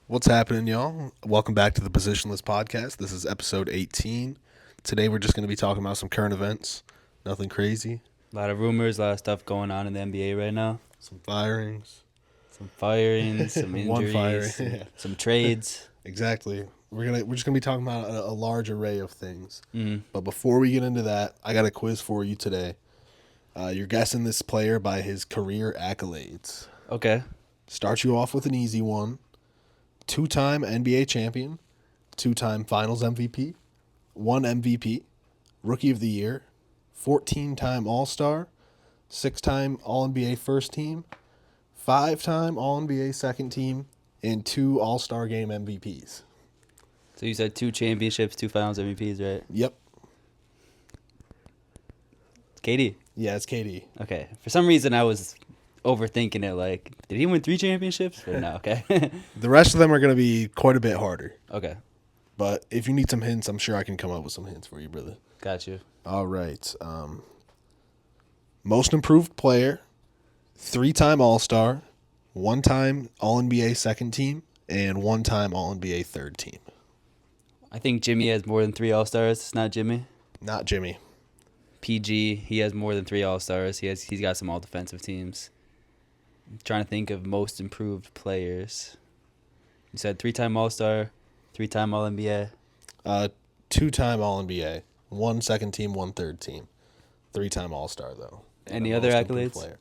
What's happening, y'all? Welcome back to the Positionless podcast. This is episode 18. Today we're just going to be talking about some current events. Nothing crazy. A lot of rumors, a lot of stuff going on in the NBA right now. Some firings. Some firings, some One firing. injuries, some trades. Exactly. We're just gonna be talking about a large array of things. Mm. But before we get into that, I got a quiz for you today. You're guessing this player by his career accolades. Okay. Start you off with an easy one. 2-time NBA champion, 2-time Finals MVP, 1 MVP, Rookie of the Year, 14-time All-Star, 6-time All-NBA first team, 5-time All-NBA second team, and 2 All-Star game MVPs. So you said 2 championships, 2 finals MVPs, right? Yep. KD. Yeah, it's KD. Okay. For some reason, I was overthinking it. Like, did he win 3 championships? But no, okay. The rest of them are going to be quite a bit harder. Okay. But if you need some hints, I'm sure I can come up with some hints for you, brother. Got you. All right. Most improved player, 3-time All-Star, 1-time All-NBA second team, and 1-time All-NBA third team. I think Jimmy has more than 3 All-Stars. It's not Jimmy. Not Jimmy. PG, he has more than 3 All-Stars. He's got some all-defensive teams. I'm trying to think of most improved players. You said 3-time All-Star, 3-time All-NBA. 2-time All-NBA, 1 second team, 1 third team. 3-time All-Star, though. And Any a other most improved accolades? player.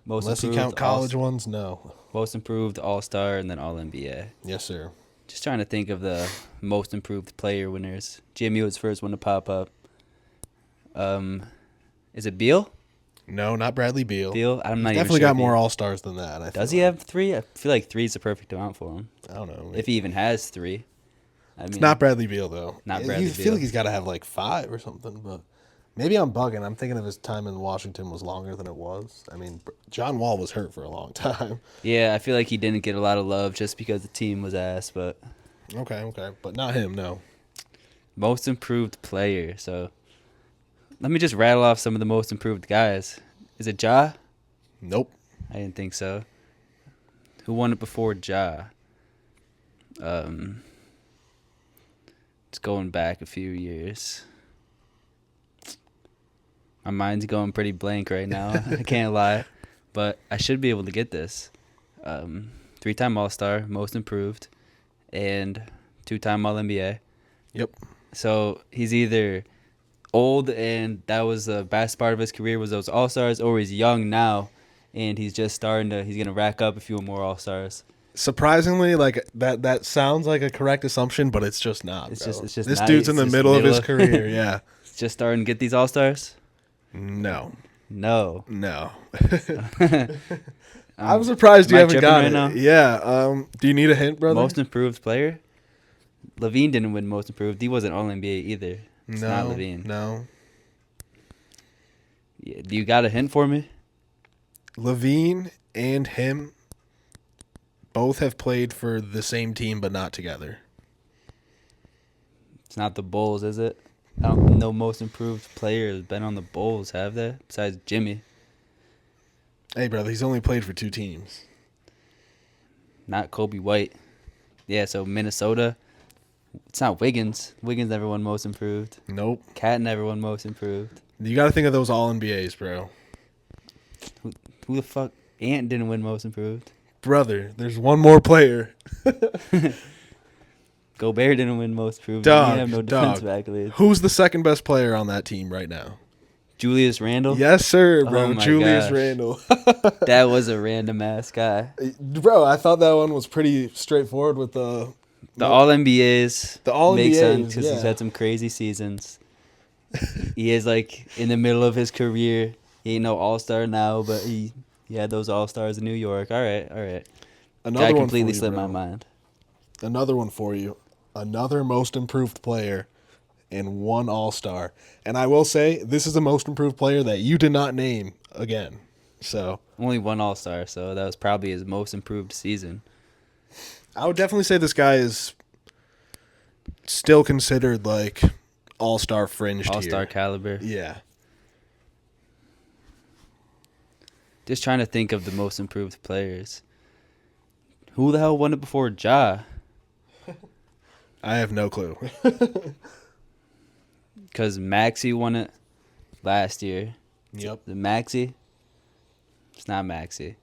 Most Unless you improved count college ones, no. Most improved All-Star, and then All-NBA. Yes, sir. Just trying to think of the most improved player winners. Jimmy was the first one to pop up. Is it Beal? No, not Bradley Beal. Beal? I'm not He's even definitely sure got more All-Stars than that. Does he have 3? I feel like 3 is the perfect amount for him. I don't know. If he even has 3. I mean, It's not Bradley Beal, though. Not Bradley I feel Beal. like he's got to have like 5 or something, but maybe I'm bugging. I'm thinking of his time in Washington was longer than it was. I mean, John Wall was hurt for a long time. Yeah, I feel like he didn't get a lot of love just because the team was ass, but Okay. But not him, no. most improved player. So let me just rattle off some of the most improved guys. Is it Ja? Nope. I didn't think so. Who won it before Ja? It's going back a few years. My mind's going pretty blank right now. I can't lie. But I should be able to get this. 3-time All-Star, most improved, and 2-time All-NBA. Yep. So he's either old and that was the best part of his career was those All-Stars, or he's young now and he's just he's going to rack up a few more All-Stars. Surprisingly, like that sounds like a correct assumption, but it's just not. It's bro. just This not. dude's in It's the just middle of his career. Yeah. He's just starting to get these All-Stars? No. No. I'm surprised you Am I haven't tripping got right it. now? Yeah. Do you need a hint, brother? Most improved player? Levine didn't win most improved. He wasn't All-NBA either. It's not Levine. No. Yeah, do you got a hint for me? Levine and him both have played for the same team, but not together. It's not the Bulls, is it? I don't know most improved player has been on the Bulls, have they? Besides Jimmy. Hey, brother, he's only played for 2 teams. Not Kobe White. Yeah, so Minnesota. It's not Wiggins. Wiggins never won most improved. Nope. Cat never won most improved. You got to think of those All-NBAs, bro. Who the fuck? Ant didn't win most improved. Brother, there's one more player. Gobert didn't win most improved. Dog, He have no defensive accolades. Who's the second best player on that team right now? Julius Randle? Yes, sir, bro. Oh my Julius gosh. Randle. That was a random ass guy. Bro, I thought that one was pretty straightforward with the All-NBAs. The All-NBAs, makes sense because yeah. he's had some crazy seasons. He is like in the middle of his career. He ain't no All-Star now, but he had those All-Stars in New York. All right. Another Guy one completely for you, slipped bro. my mind. Another one for you. Another most improved player and 1 All-Star. And I will say, this is the most improved player that you did not name again. So Only 1 All-Star, so that was probably his most improved season. I would definitely say this guy is still considered like All-Star fringe tier. All-Star caliber. Yeah. Just trying to think of the most improved players. Who the hell won it before Ja? I have no clue. Because Maxey won it last year. Yep. The Maxey? It's not Maxey.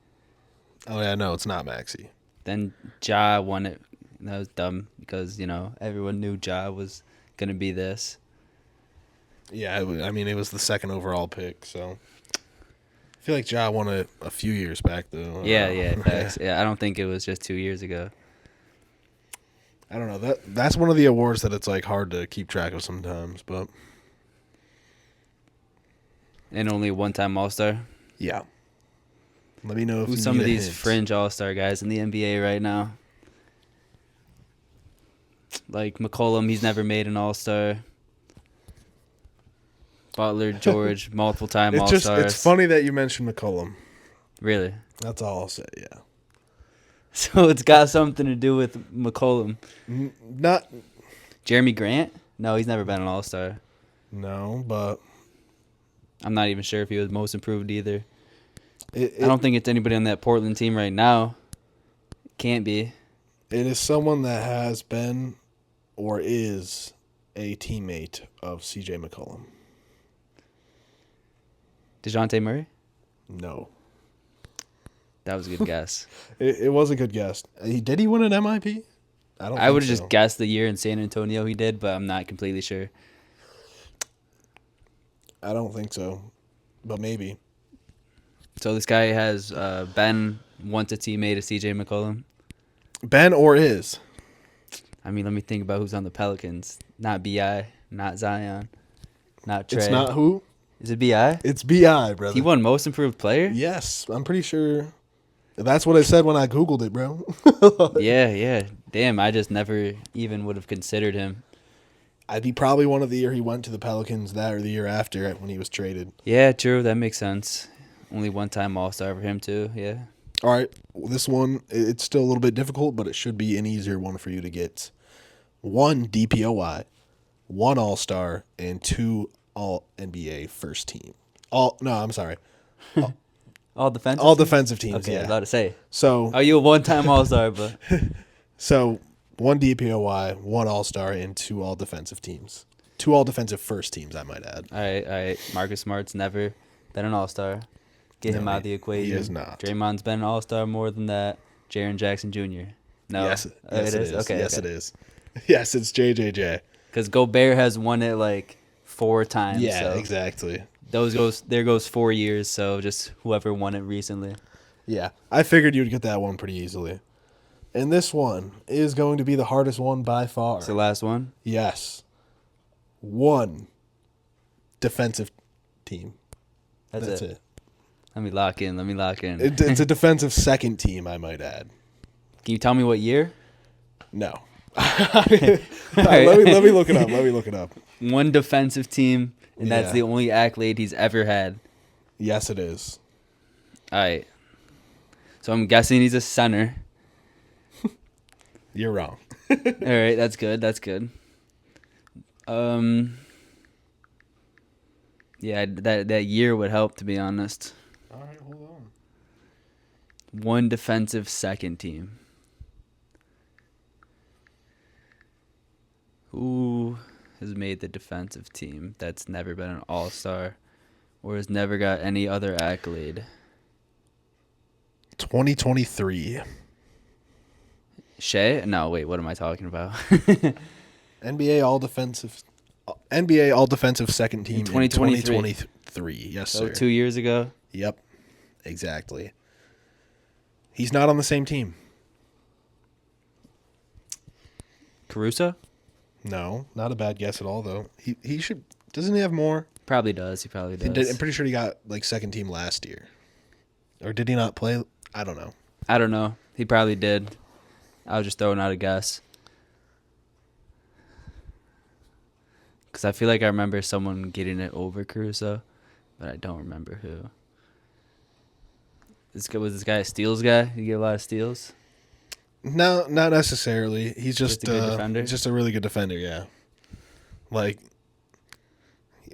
Oh, yeah, no, it's not Maxey. Then Ja won it. That was dumb because, everyone knew Ja was going to be this. Yeah, it was the second overall pick, so. I feel like Ja won it a few years back, though. Yeah, facts. Yeah, I don't think it was just 2 years ago. I don't know. That's one of the awards that it's like hard to keep track of sometimes, but And only one-time All-Star. yeah. Let me know if Who's you some need of a these hint. fringe All-Star guys in the NBA right now? Like McCollum, he's never made an All-Star. Butler, George, multiple-time All-Stars. It's funny that you mentioned McCollum. Really? That's all I'll say, yeah. So it's got something to do with McCollum. Not Jeremy Grant? No, he's never been an All-Star. no, but I'm not even sure if he was most improved either. it I don't think it's anybody on that Portland team right now. Can't be. it is someone that has been or is a teammate of CJ McCollum. DeJounte Murray? No. That was a good guess. It was a good guess. Did he win an MIP? I would have just guessed the year in San Antonio he did, but I'm not completely sure. I don't think so, but maybe. So this guy has been once a teammate of CJ McCollum. Ben or is? I mean, let me think about who's on the Pelicans. Not B.I., not Zion, not Trey. It's not who? Is it B.I.? It's B.I., brother. He won most improved player? Yes, I'm pretty sure. That's what I said when I Googled it, bro. Yeah. Damn, I just never even would have considered him. I'd be probably one of the year he went to the Pelicans, that or the year after when he was traded. Yeah, true. That makes sense. Only one-time All-Star for him, too. Yeah. All right, this one, it's still a little bit difficult, but it should be an easier one for you to get. 1 DPOY, 1 All-Star, and 2 All-NBA first team. I'm sorry. All defensive All teams? defensive teams, Okay, I yeah. was about to say. So, Oh, you a one-time All-Star, but... so 1 DPOY, 1 All-Star, and 2 all-defensive teams. 2 all-defensive first teams, I might add. All right. Marcus Smart's never been an All-Star. Get him out of the equation. He is not. Draymond's been an All-Star more than that. Jaren Jackson Jr. No. Yes, it it is. Okay. Yes, it is. Yes, it's JJJ. Because Gobert has won it like 4 times. Yeah, so exactly. there goes 4 years. So just whoever won it recently. Yeah, I figured you'd get that one pretty easily. And this one is going to be the hardest one by far. It's the last one. Yes. 1 defensive team. That's it. Let me lock in. It's a defensive second team, I might add. Can you tell me what year? No. Let me look it up. 1 defensive team, and that's Yeah. the only accolade he's ever had. Yes, it is. All right. So I'm guessing he's a center. You're wrong. All right, that's good. Yeah, that year would help, to be honest. All right, hold on. 1 defensive second team. Who has made the defensive team that's never been an All-Star or has never got any other accolade? 2023. Shea? No, wait, what am I talking about? NBA all defensive second team in 2023. Yes, So sir. 2 years ago? Yep. Exactly. He's not on the same team. Caruso? No, not a bad guess at all though. He should doesn't he have more? Probably does. He probably does. I'm pretty sure he got like second team last year. Or did he not play? I don't know. I don't know. He probably did. I was just throwing out a guess. Because I feel like I remember someone getting it over Caruso, but I don't remember who. Was this guy a steals guy? Did he get a lot of steals? No, not necessarily. He's just a good defender? Just a really good defender, yeah. Like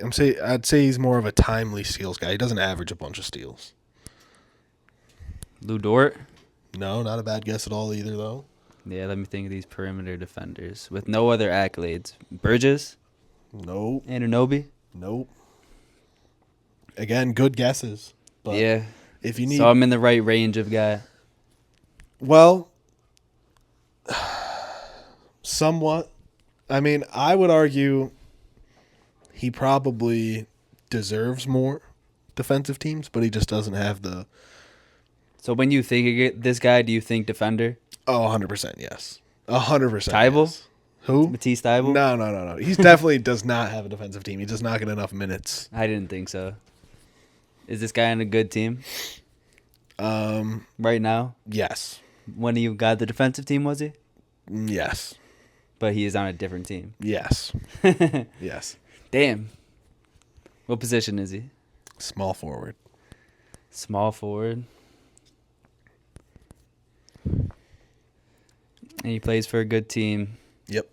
I'd say he's more of a timely steals guy. He doesn't average a bunch of steals. Lou Dort? No, not a bad guess at all either though. Yeah, let me think of these perimeter defenders with no other accolades. Burgess, Nope. Anunoby. Nope. Again, good guesses. But Yeah. if you need, So I'm in the right range of guy. well, somewhat. I mean, I would argue he probably deserves more defensive teams, but he just doesn't have the. So when you think of this guy, do you think defender? Oh, 100% yes. 100% Tybal? yes. Who? Matisse Thybulle? No. He definitely does not have a defensive team. He does not get enough minutes. I didn't think so. Is this guy on a good team right now? Yes. When he got the defensive team, was he? Yes. But he is on a different team. Yes. Yes. Damn. What position is he? Small forward. Small forward. And he plays for a good team. Yep.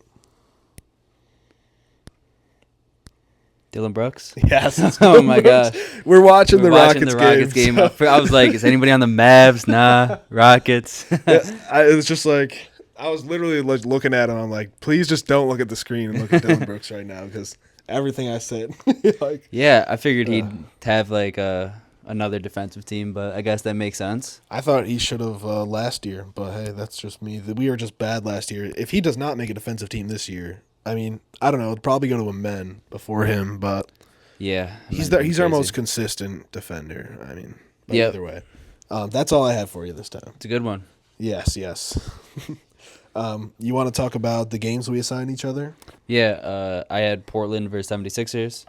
Dylan Brooks? Yes. It's Oh, my God. We're watching We're the watching Rockets, the Rockets game. so- I was like, is anybody on the Mavs? Nah. Rockets. It was just like, I was literally like looking at him. I'm like, please just don't look at the screen and look at Dylan Brooks right now because everything I said. like, Yeah, I figured he'd have like another defensive team, but I guess that makes sense. I thought he should have last year, but hey, that's just me. We were just bad last year. If he does not make a defensive team this year, I mean, I don't know. It'd probably go to a men before him, but Yeah. he's our most consistent defender. I mean, but Yep. either way. That's all I had for you this time. It's a good one. Yes. You want to talk about the games we assigned each other? Yeah, I had Portland versus 76ers.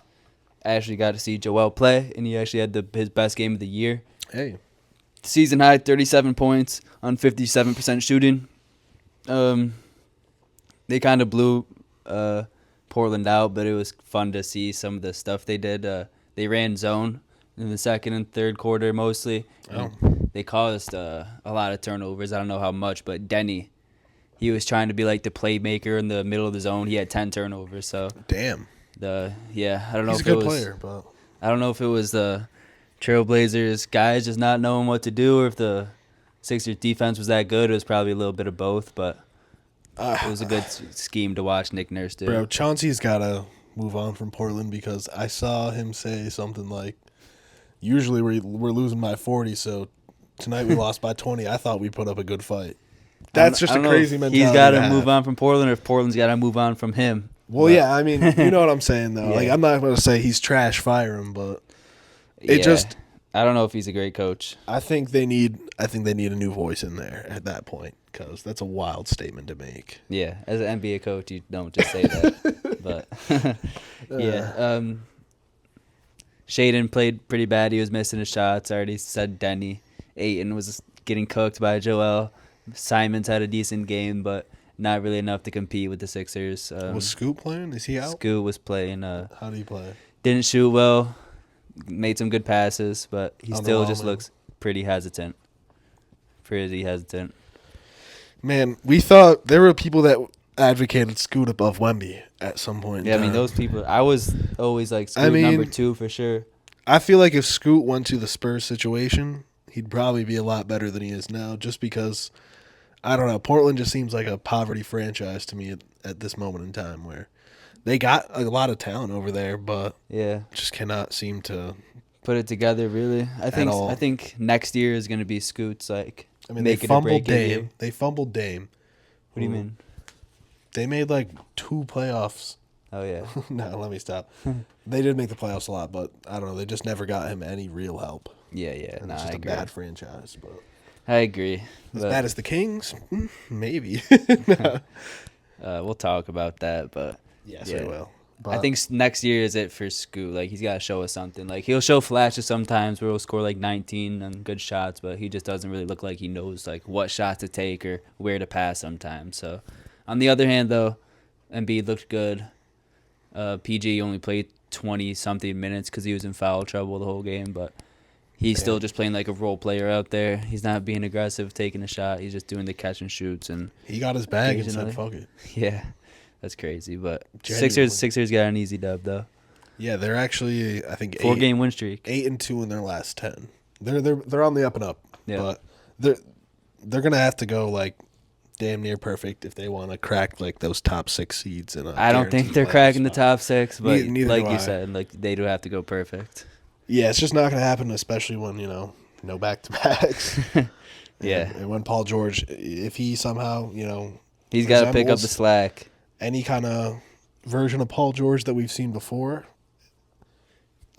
I actually got to see Joel play, and he actually had his best game of the year. Hey. Season high, 37 points on 57% shooting. They kind of blew Portland out, but it was fun to see some of the stuff they did. They ran zone in the second and third quarter mostly. Oh. They caused a lot of turnovers. I don't know how much, but Denny, he was trying to be like the playmaker in the middle of the zone. He had 10 turnovers. So Damn. I don't know He's if a it good was player, but I don't know if it was the Trailblazers guys just not knowing what to do, or if the Sixers defense was that good. It was probably a little bit of both, but it was a good scheme to watch Nick Nurse do. bro, Chauncey's got to move on from Portland because I saw him say something like, usually we're losing by 40, so tonight we lost by 20. I thought we put up a good fight. That's just a crazy mentality. He's got to to have. move on from Portland, or if Portland's got to move on from him. Well, yeah, I mean, you know what I'm saying, though. Yeah. Like, I'm not going to say he's trash, fire him, but I don't know if he's a great coach. I think they need a new voice in there at that point because that's a wild statement to make. Yeah, as an NBA coach, you don't just say that. But yeah, Shaden played pretty bad. He was missing his shots. I already said Denny. Ayton was getting cooked by Joel. Simons had a decent game, but not really enough to compete with the Sixers. Was Scoot playing? Is he out? Scoot was playing. How do you play? Didn't shoot well. Made some good passes, but he still just Underwhelming. looks pretty hesitant. Man, we thought there were people that advocated Scoot above Wemby at some point. Yeah, I mean, those people. I was always like Scoot I mean, number 2 for sure. I feel like if Scoot went to the Spurs situation, he'd probably be a lot better than he is now just because, I don't know, Portland just seems like a poverty franchise to me at this moment in time where they got a lot of talent over there, but Yeah, just cannot seem to. put it together really. all. I think next year is gonna be Scoot's like. I mean, make they it or fumbled break it year. Dame. They fumbled Dame. What do you mean? They made like 2 playoffs. Oh yeah. No, let me stop. They did make the playoffs a lot, but I don't know. They just never got him any real help. Yeah. And No, it's I just a agree. bad franchise. But I agree. as But, bad as the Kings, maybe. we'll talk about that, but Yes, Yeah. we will. I think next year is it for Scoot. Like he's got to show us something. Like he'll show flashes sometimes where he'll score like 19 and good shots, but he just doesn't really look like he knows like what shot to take or where to pass sometimes. So, on the other hand, though, Embiid looked good. PG only played 20 something minutes because he was in foul trouble the whole game, but he's still just playing like a role player out there. He's not being aggressive, taking a shot. He's just doing the catch and shoots and he got his bag and said, Occasionally. "Fuck it." yeah. That's crazy, but Genuinely. Sixers got an easy dub though. Yeah, they're actually I think 4-game win streak. 8-2 in their last 10. They're on the up and up. Yeah. But they're gonna have to go like damn near perfect if they want to crack like those top 6 seeds. And I don't think they're cracking the top 6, but Neither like do you I. said, like they do have to go perfect. Yeah, it's just not going to happen, especially when no back-to-backs. Yeah, and when Paul George, if he somehow he's got to pick up resembles the slack. any kind of version of Paul George that we've seen before,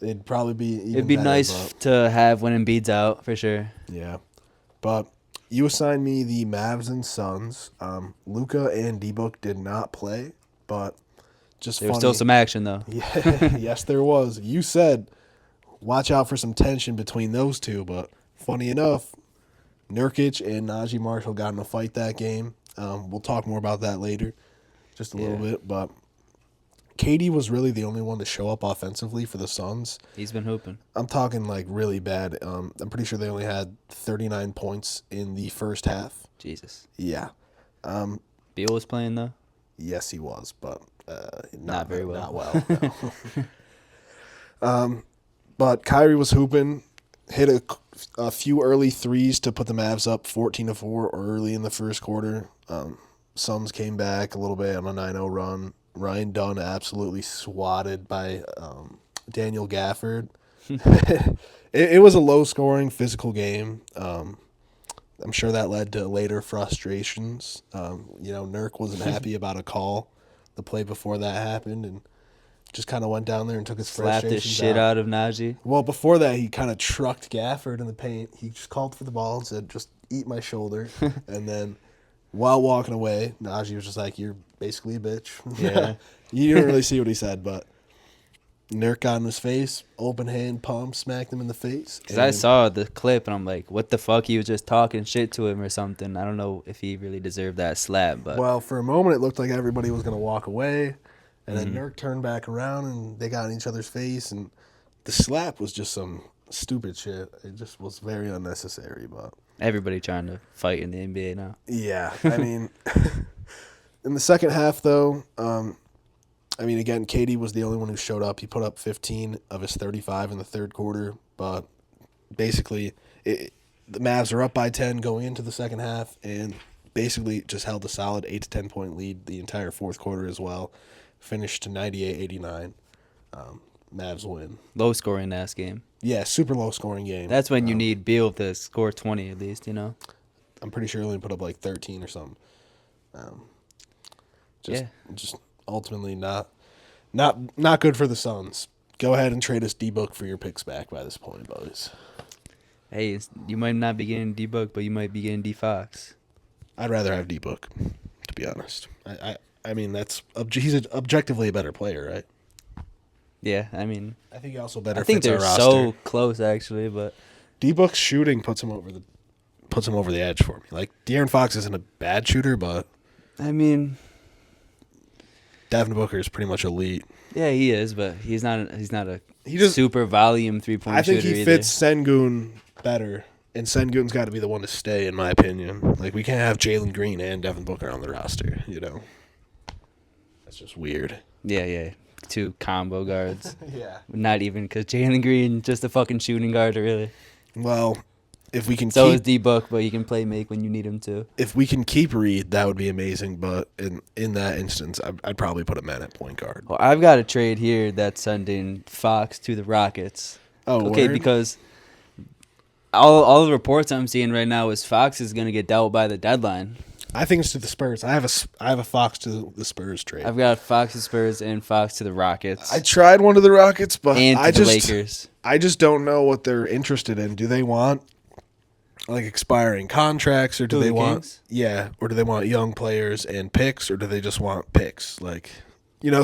it'd probably be even It'd be better, nice to have when Embiid's out for sure. Yeah, but you assigned me the Mavs and Suns. Luka and D-Book did not play, but just There funny. was still some action though. Yeah, yes, there was. You said watch out for some tension between those two, but funny enough, Nurkic and Najee Marshall got in a fight that game. We'll talk more about that later, just a little bit. But KD was really the only one to show up offensively for the Suns. He's been hooping. I'm talking like really bad. I'm pretty sure they only had 39 points in the first half. Jesus. Yeah. Beal was playing though. Yes, he was, but Not very well. Not well. No. But Kyrie was hooping, hit a few early threes to put the Mavs up 14-4 early in the first quarter. Suns came back a little bit on a 9-0 run. Ryan Dunn absolutely swatted by Daniel Gafford. It was a low-scoring, physical game. I'm sure that led to later frustrations. Nurk wasn't happy about a call the play before that happened, and just kind of went down there and took his Slapped frustrations the shit out of Najee. Well, before that, he kind of trucked Gafford in the paint. He just called for the ball and said, just eat my shoulder. And then while walking away, Najee was just like, you're basically a bitch. Yeah. You didn't really see what he said, but Nurk got in his face, open hand pump, smacked him in the face. Because I saw the clip, and I'm like, what the fuck? He was just talking shit to him or something. I don't know if he really deserved that slap. But Well, for a moment, it looked like everybody was going to walk away. And then Nurk turned back around, and they got in each other's face. And the slap was just some stupid shit. It just was very unnecessary. But everybody trying to fight in the NBA now. yeah, I mean, in the second half, though, again, KD was the only one who showed up. He put up 15 of his 35 in the third quarter. But basically, the Mavs are up by 10 going into the second half, and basically just held a solid 8 to 10 point lead the entire fourth quarter as well. Finished to 98-89. Mavs win. Low scoring ass game. Yeah, super low scoring game. That's when you need Beal to score 20 at least, I'm pretty sure he only put up like 13 or something. Just ultimately not good for the Suns. Go ahead and trade us D-Book for your picks back by this point, boys. Hey, you might not be getting D-Book, but you might be getting D-Fox. I'd rather have D-Book, to be honest. He's objectively a better player, right? Yeah, I think he also better. I think fits they're our roster. so close actually, but D-Book's shooting puts him over the edge for me. Like De'Aaron Fox isn't a bad shooter, but Devin Booker is pretty much elite. Yeah, he is, but he's not a just super volume 3-point I shooter think he either. fits Sengun better, and Sengun's got to be the one to stay, in my opinion. Like we can't have Jalen Green and Devin Booker on the roster. That's just weird. Yeah. 2 combo guards. Yeah. Not even because Jalen Green just a fucking shooting guard, really. Well, if we can So is D-Book, but he can play make when you need him to. If we can keep Reed, that would be amazing. But in that instance, I'd probably put a man at point guard. Well, I've got a trade here that's sending Fox to the Rockets. Oh, okay, word? Because all the reports I'm seeing right now is Fox is going to get dealt by the deadline. I think it's to the Spurs. I have a Fox to the Spurs trade. I've got Fox to Spurs and Fox to the Rockets. I tried one to the Rockets, but and to the Lakers. I just don't know what they're interested in. Do they want like expiring contracts, or do they want Kings? or do they want young players and picks, or do they just want picks? Like,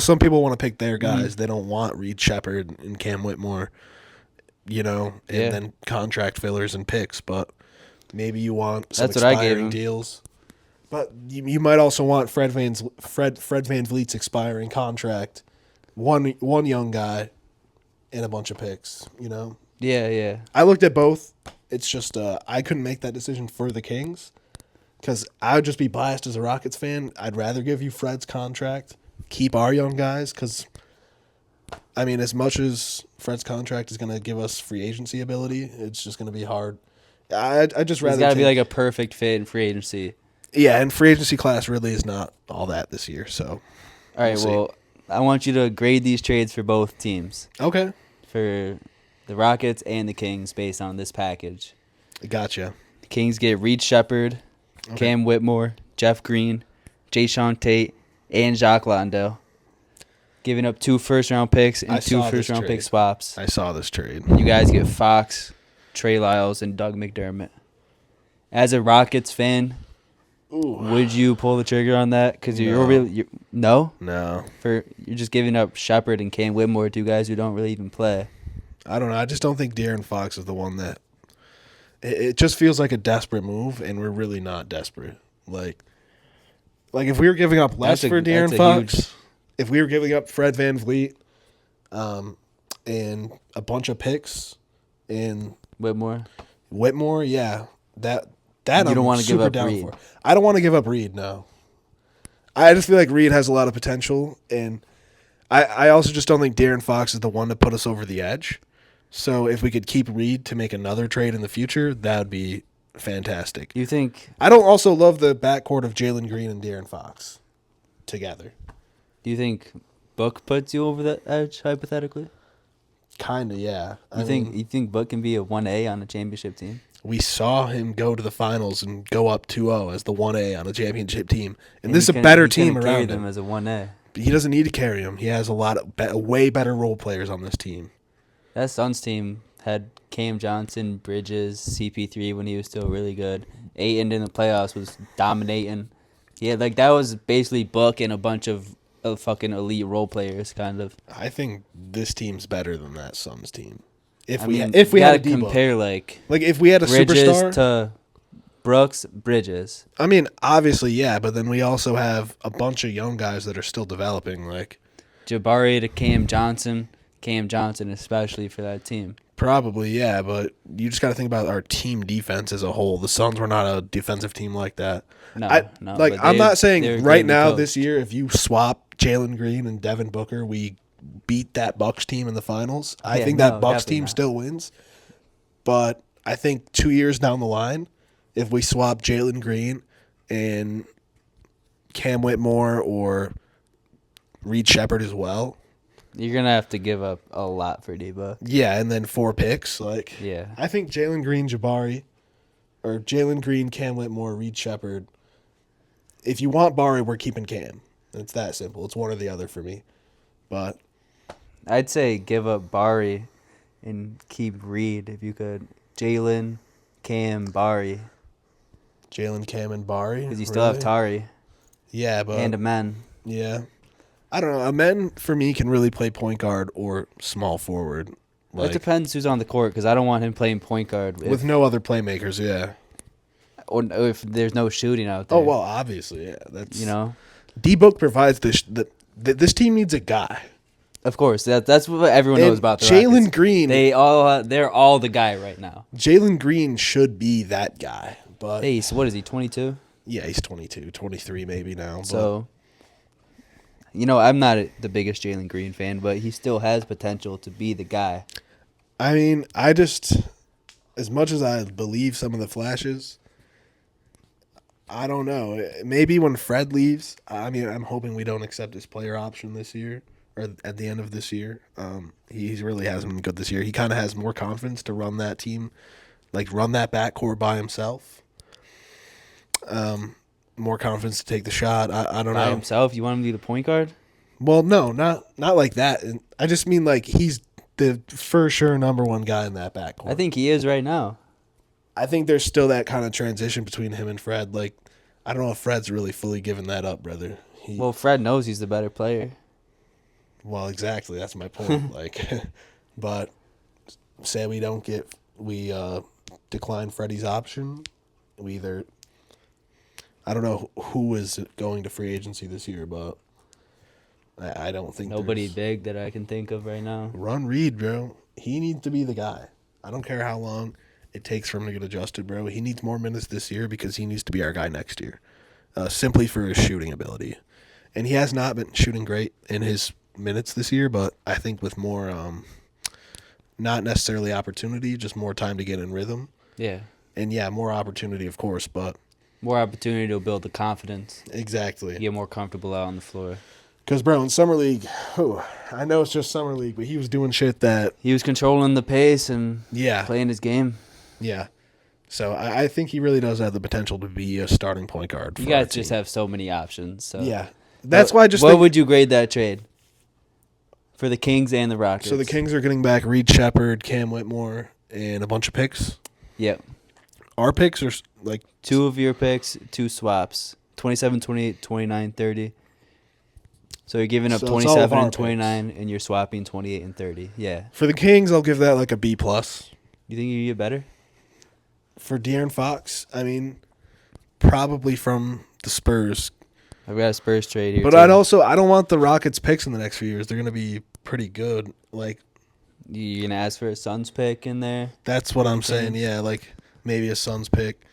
some people want to pick their guys. They don't want Reed Shepherd and Cam Whitmore, and then contract fillers and picks. But maybe you want some expiring deals. But you might also want Fred Van Vliet's expiring contract, one young guy, and a bunch of picks. Yeah. I looked at both. It's just I couldn't make that decision for the Kings because I would just be biased as a Rockets fan. I'd rather give you Fred's contract, keep our young guys, because as much as Fred's contract is going to give us free agency ability, it's just going to be hard. I just rather. It's got to be like a perfect fit in free agency. Yeah, and free agency class really is not all that this year. So, All right, we'll see. well, I want you to grade these trades for both teams, Okay, for the Rockets and the Kings, based on this package. gotcha. The Kings get Reed Shepard, Okay. Cam Whitmore, Jeff Green, Jayshawn Tate, and Jacques Landale, giving up 2 first-round picks I and 2 saw this first-round pick trade. swaps. I saw this trade. And you guys get Fox, Trey Lyles, and Doug McDermott. As a Rockets fan, Ooh. would you pull the trigger on that? Because No. you're no, No, you're just giving up Shepard and Cam Whitmore, 2 guys who don't really even play. I don't know. I just don't think De'Aaron Fox is the one that. It just feels like a desperate move, and we're really not desperate. Like if we were giving up less for De'Aaron Fox, if we were giving up Fred VanVleet, and a bunch of picks, and Whitmore. yeah, that You I'm don't wanna give super up down Reed. for. I don't want to give up Reed. No, I just feel like Reed has a lot of potential, and I also just don't think De'Aaron Fox is the one to put us over the edge. So if we could keep Reed to make another trade in the future, that would be fantastic. You think? I don't also love the backcourt of Jalen Green and De'Aaron Fox together. Do you think Book puts you over the edge hypothetically? Kinda, yeah. You think Book can be a 1A on a championship team? We saw him go to the finals and go up 2-0 as the 1A on a championship team, and this is a better team around them him. as a 1A. But he doesn't need to carry him. He has a lot of way better role players on this team. That Suns team had Cam Johnson, Bridges, CP3 when he was still really good. Ayton in the playoffs was dominating. Yeah, like that was basically Book and a bunch of fucking elite role players, kind of. I think this team's better than that Suns team. If I we mean, if we you had a gotta D-Book. compare like Like if we had a Bridges superstar to Brooks, Bridges. I mean, obviously, yeah, but then we also have a bunch of young guys that are still developing. Like Jabari to Cam Johnson especially for that team. probably, yeah, but you just got to think about our team defense as a whole. The Suns were not a defensive team like that. No. Like but I'm not they're saying right greatly now coached. this year if you swap Jalen Green and Devin Booker, we beat that Bucks team in the finals. I Yeah, think no, that Bucks definitely team not. still wins, but I think 2 years down the line, if we swap Jalen Green and Cam Whitmore or Reed Shepard as well. You're gonna have to give up a lot for D-Book. Yeah, and then 4 picks. Like, Yeah. I think Jalen Green, Jalen Green, Cam Whitmore, Reed Shepard. If you want Bari, we're keeping Cam. It's that simple. It's one or the other for me. But I'd say give up Bari and keep Reed if you could. Jalen, Cam, Bari. Jalen, Cam, and Bari. Because you still have Tari Yeah, but and Amen. yeah, I don't know. Amen for me can really play point guard or small forward. It depends who's on the court because I don't want him playing point guard with no other playmakers. Yeah. or if there's no shooting out there. Oh well, obviously, yeah. That's D-Book provides this. This team needs a guy. Of course, that's what everyone knows about the Jalen Rockets. Green. They're all the guy right now. Jalen Green should be that guy, but Hey, so what is he? 22. yeah, he's 22, 23 maybe now. But So, I'm not the biggest Jalen Green fan, but he still has potential to be the guy. I mean, as much as I believe some of the flashes, I don't know. Maybe when Fred leaves, I mean, I'm hoping we don't accept his player option this year or at the end of this year. He really hasn't been good this year. He kind of has more confidence to run that team, like run that backcourt by himself. More confidence to take the shot. I don't know. By himself, you want him to be the point guard? Well, no, not like that. I just mean like he's the for sure number one guy in that backcourt. I think he is right now. I think there's still that kind of transition between him and Fred. Like, I don't know if Fred's really fully given that up, brother. Well, Fred knows he's the better player. Well, exactly. That's my point. But say we decline Freddie's option. We either, I don't know who is going to free agency this year, but I don't think Nobody big that I can think of right now. Run Reed, bro. He needs to be the guy. I don't care how long it takes for him to get adjusted, bro. He needs more minutes this year because he needs to be our guy next year, simply for his shooting ability. And he has not been shooting great in his minutes this year, but I think with more, not necessarily opportunity, just more time to get in rhythm. Yeah. And yeah, more opportunity, of course, but More opportunity to build the confidence. Exactly. Get more comfortable out on the floor. Because, bro, in Summer League, I know it's just Summer League, but he was doing shit that... He was controlling the pace and playing his game. Yeah. So I think he really does have the potential to be a starting point guard. You guys just have so many options. So. Yeah. That's why I just What would you grade that trade? For the Kings and the Rockets. So the Kings are getting back Reed Shepherd, Cam Whitmore, and a bunch of picks? Yep. Our picks are like... 2 of your picks, 2 swaps. 27, 28, 29, 30. So you're giving up 27 and 29, picks. And you're swapping 28 and 30. Yeah. For the Kings, I'll give that like a B+. You think you get better? For De'Aaron Fox, I mean, probably from the Spurs. I've got a Spurs trade here. But I don't want the Rockets picks in the next few years. They're going to be pretty good. Like, you're going to ask for a Suns pick in there? That's what I'm saying. Yeah, like maybe a Suns pick.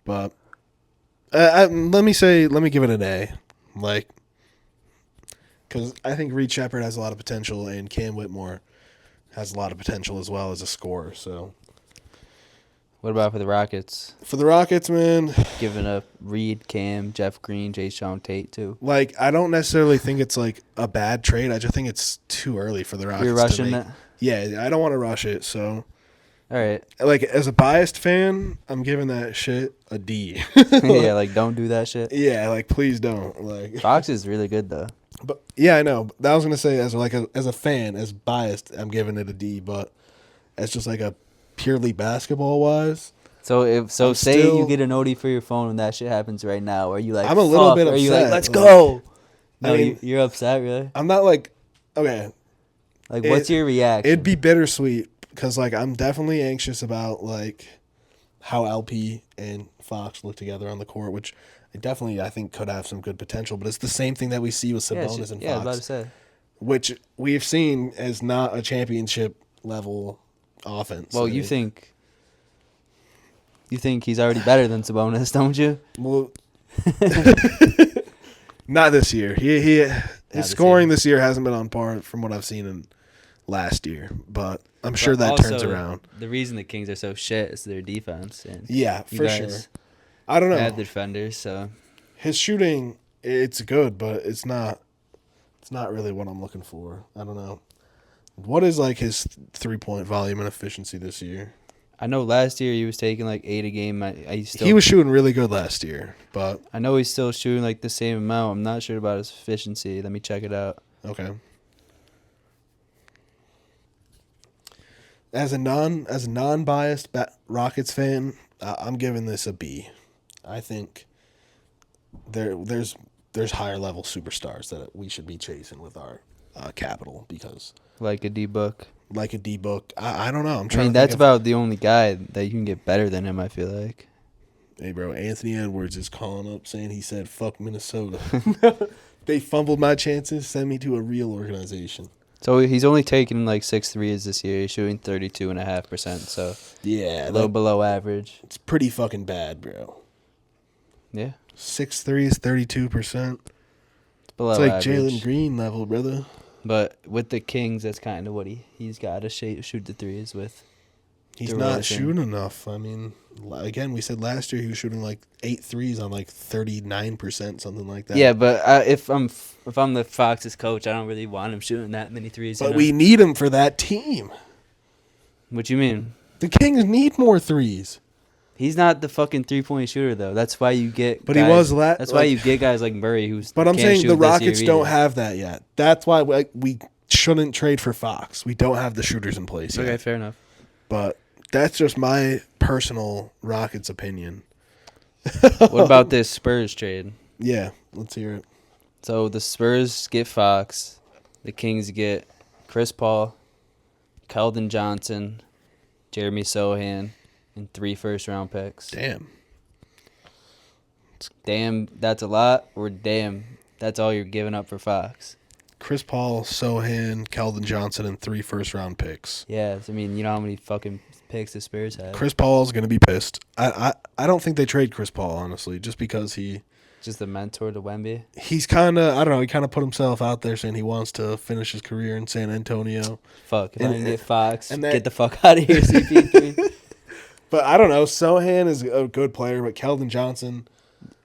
But let me give it an A. Like, because I think Reed Shepherd has a lot of potential and Cam Whitmore has a lot of potential as well as a scorer. So, what about for the Rockets? For the Rockets, man, giving up Reed, Cam, Jeff Green, Jayshawn Tate too. Like, I don't necessarily think it's like a bad trade. I just think it's too early for the Rockets. You're rushing it. Yeah, I don't want to rush it. So, all right. Like, as a biased fan, I'm giving that shit a D. Yeah, like don't do that shit. Yeah, like please don't. Like Fox is really good though. But yeah, I know. I was gonna say as a fan, as biased, I'm giving it a D. But as just like a purely basketball wise. So you get an OD for your phone and that shit happens right now, are you like? I'm a little bit upset. Are you like, let's go? No, I mean, you're upset, really? I'm not like, okay. Like, what's your reaction? It'd be bittersweet because like I'm definitely anxious about like how LP and Fox look together on the court, which I think could have some good potential. But it's the same thing that we see with Sabonis and Fox. Yeah, I was about to say. Which we've seen as not a championship level offense. Well, you think he's already better than Sabonis, don't you? Well, not this year. His scoring this year hasn't been on par from what I've seen in last year, but I'm sure that turns around. The reason the Kings are so shit is their defense. And yeah, for sure. I don't know. Bad defenders, so his shooting, it's good, but it's not really what I'm looking for. I don't know. What is like his 3-point volume and efficiency this year? I know last year he was taking like 8 a game. He was shooting really good last year, but I know he's still shooting like the same amount. I'm not sure about his efficiency. Let me check it out. Okay. As a non-biased Rockets fan, I'm giving this a B. I think there's higher level superstars that we should be chasing with our capital because like a D-Book. Like a D-Book. I don't know. That's about the only guy that you can get better than him, I feel like. Hey, bro, Anthony Edwards is calling up saying he said, fuck Minnesota. They fumbled my chances. Send me to a real organization. So he's only taken like 6 threes this year. He's shooting 32.5%, so yeah, a little below average. It's pretty fucking bad, bro. Yeah. 6 threes, 32%. It's below average. It's like Jalen Green level, brother. But with the Kings, that's kind of what he's got to shoot the threes with. He's not shooting enough. I mean, again, we said last year he was shooting like 8 threes on like 39%, something like that. Yeah, but if I'm the Fox's coach, I don't really want him shooting that many threes. But we need him for that team. What you mean? The Kings need more threes. He's not the fucking 3-point shooter though. That's why you get. But guys, he was That's why you get guys like Murray who's. But I'm saying the Rockets don't have that yet. That's why we shouldn't trade for Fox. We don't have the shooters in place yet. Okay, fair enough. But that's just my personal Rockets opinion. What about this Spurs trade? Yeah, let's hear it. So the Spurs get Fox, the Kings get Chris Paul, Keldon Johnson, Jeremy Sohan, and 3 first-round picks. Damn, that's a lot, or damn, that's all you're giving up for Fox. Chris Paul, Sohan, Keldon Johnson, and 3 first-round picks. Yeah, I mean, you know how many fucking picks the Spurs have. Chris Paul's going to be pissed. I don't think they trade Chris Paul, honestly, just because just the mentor to Wemby? He's kind of, I don't know, he kind of put himself out there saying he wants to finish his career in San Antonio. Fuck, if I can get Fox, get the fuck out of here, CP3. But I don't know. Sohan is a good player, but Keldon Johnson,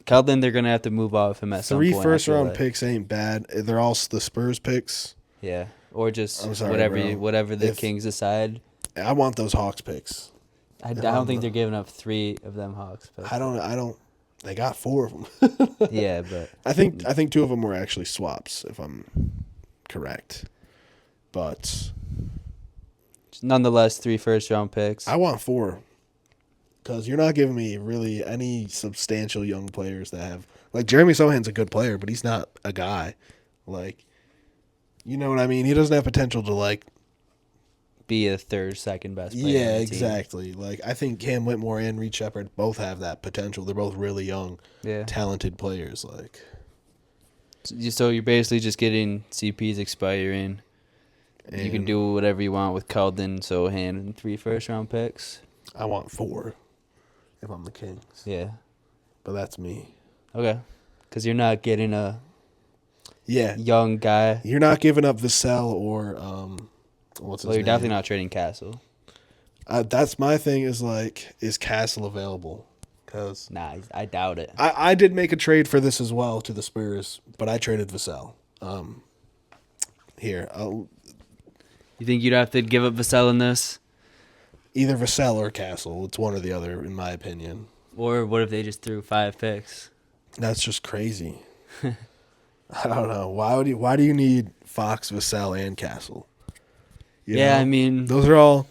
Keldon, they're gonna have to move off him at some point. 3 first-round picks ain't bad. They're all the Spurs picks. Yeah, or just I'm sorry, whatever the If- Kings decide. I want those Hawks picks. I don't think they're giving up 3 of them Hawks picks. I don't. They got 4 of them. Yeah, but I think 2 of them were actually swaps, if I'm correct. But nonetheless, 3 first-round picks. I want 4. Because you're not giving me really any substantial young players that have... Like, Jeremy Sohan's a good player, but he's not a guy. Like, you know what I mean? He doesn't have potential to, like... Be a third, second best player. Yeah, on the exactly. Like, I think Cam Whitmore and Reed Shepherd both have that potential. They're both really young, talented players. Like, so you're basically just getting CPs expiring. You can do whatever you want with Keldon, Sohan, and 3 first-round picks. I want 4 if I'm the Kings. Yeah. But that's me. Okay. Because you're not getting a Yeah. young guy. You're not giving up Vassell or what's his Well, you're name? definitely not trading Castle. That's my thing is Castle available? Because Nah, I doubt it. I did make a trade for this as well to the Spurs, but I traded Vassell. Here, You think you'd have to give up Vassell in this? either Vassell or Castle. It's one or the other, in my opinion. Or what if they just threw 5 picks? That's just crazy. I don't know. Why do you need Fox, Vassell, and Castle? You know? I mean... Those are all...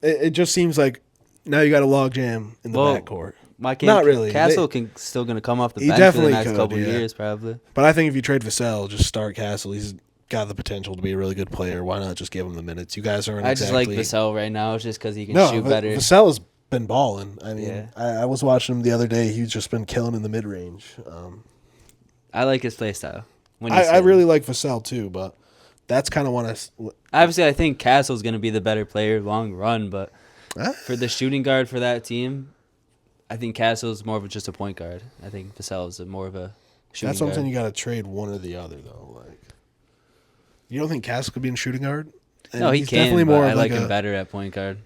It just seems like now you got a logjam in the backcourt. Not really. Castle still going to come off the bench for the next couple years, probably. But I think if you trade Vassell, just start Castle. He's got the potential to be a really good player. Why not just give him the minutes? You guys aren't just like Vassell right now just because he can shoot better. Vassell has been balling. I mean, I was watching him the other day. He's just been killing in the mid-range. I like his play style. I really like Vassell too, but that's kind of what obviously, I think Castle's going to be the better player long run, but for the shooting guard for that team, I think Castle's more of just a point guard. I think Vassell is more of a shooting guard. That's something you got to trade one or the other, though. Like, you don't think Castle could be in shooting guard? And no, he can. Definitely more. I like him better at point guard,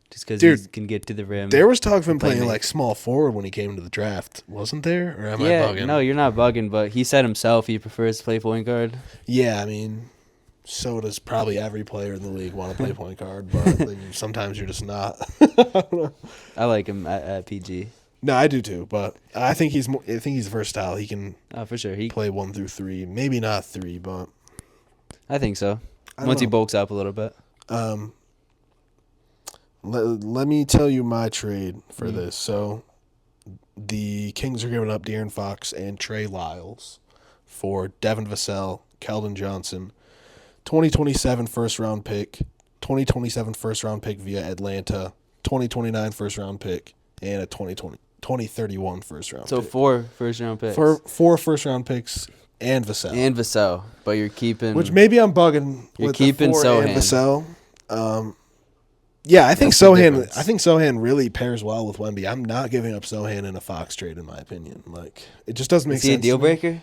just because he can get to the rim. There was talk of him playing like small forward when he came to the draft, wasn't there? Or am I bugging? No, you're not bugging. But he said himself he prefers to play point guard. Yeah, I mean, so does probably every player in the league want to play point guard, but sometimes you're just not. I like him at PG. No, I do too, but I think he's versatile. He can for sure. He play 1 through 3, maybe not 3, but I think so. Once he bulks up a little bit. Let me tell you my trade for this. So the Kings are giving up De'Aaron Fox and Trey Lyles for Devin Vassell, Keldon Johnson, 2027 first-round pick, 2027 first-round pick via Atlanta, 2029 first-round pick, and a 2031 first-round pick. So 4 first-round picks. 4 first-round picks and Vassell. But you're keeping... Which maybe I'm bugging with keeping the 4 Sohan. and Vassell. Yeah, I think Sohan really pairs well with Wemby. I'm not giving up Sohan in a Fox trade, in my opinion. Like, it just doesn't make sense. Is he a deal breaker?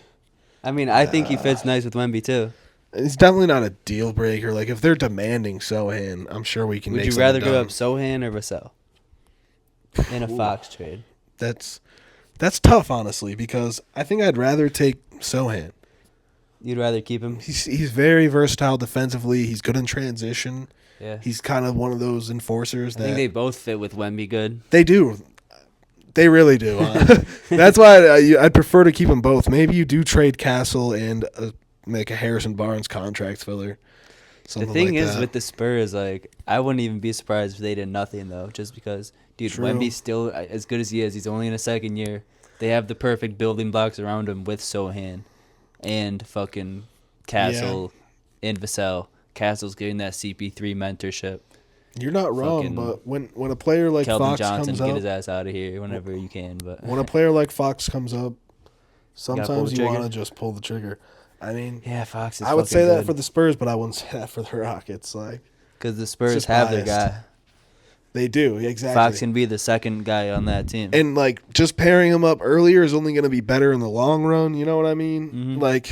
I mean, I think he fits nice with Wemby too. It's definitely not a deal breaker. Like, if they're demanding Sohan, I'm sure we can make something Would you rather done. give up Sohan or Vassell in a Fox trade? That's tough, honestly, because I think I'd rather take Sohan. You'd rather keep him? He's very versatile defensively. He's good in transition. Yeah. He's kind of one of those enforcers. I think they both fit with Wemby good. They do. They really do. That's why I'd prefer to keep them both. Maybe you do trade Castle and make a Harrison Barnes contract filler. The thing is, with the Spurs, like, I wouldn't even be surprised if they did nothing, though, just because, dude, Wemby's still, as good as he is, he's only in a second year. They have the perfect building blocks around him with Sohan and fucking Castle and Vassell. Castle's getting that CP3 mentorship. You're not wrong, but when a player like Keldon Fox Johnson, comes up, get his ass out of here whenever you can. But when a player like Fox comes up, sometimes you want to just pull the trigger. I mean, Fox is I would say good. that for the Spurs, but I wouldn't say that for the Rockets. Like, because the Spurs have their guy. They do, exactly. Fox can be the second guy on that team. And, like, just pairing him up earlier is only going to be better in the long run. You know what I mean? Mm-hmm. Like,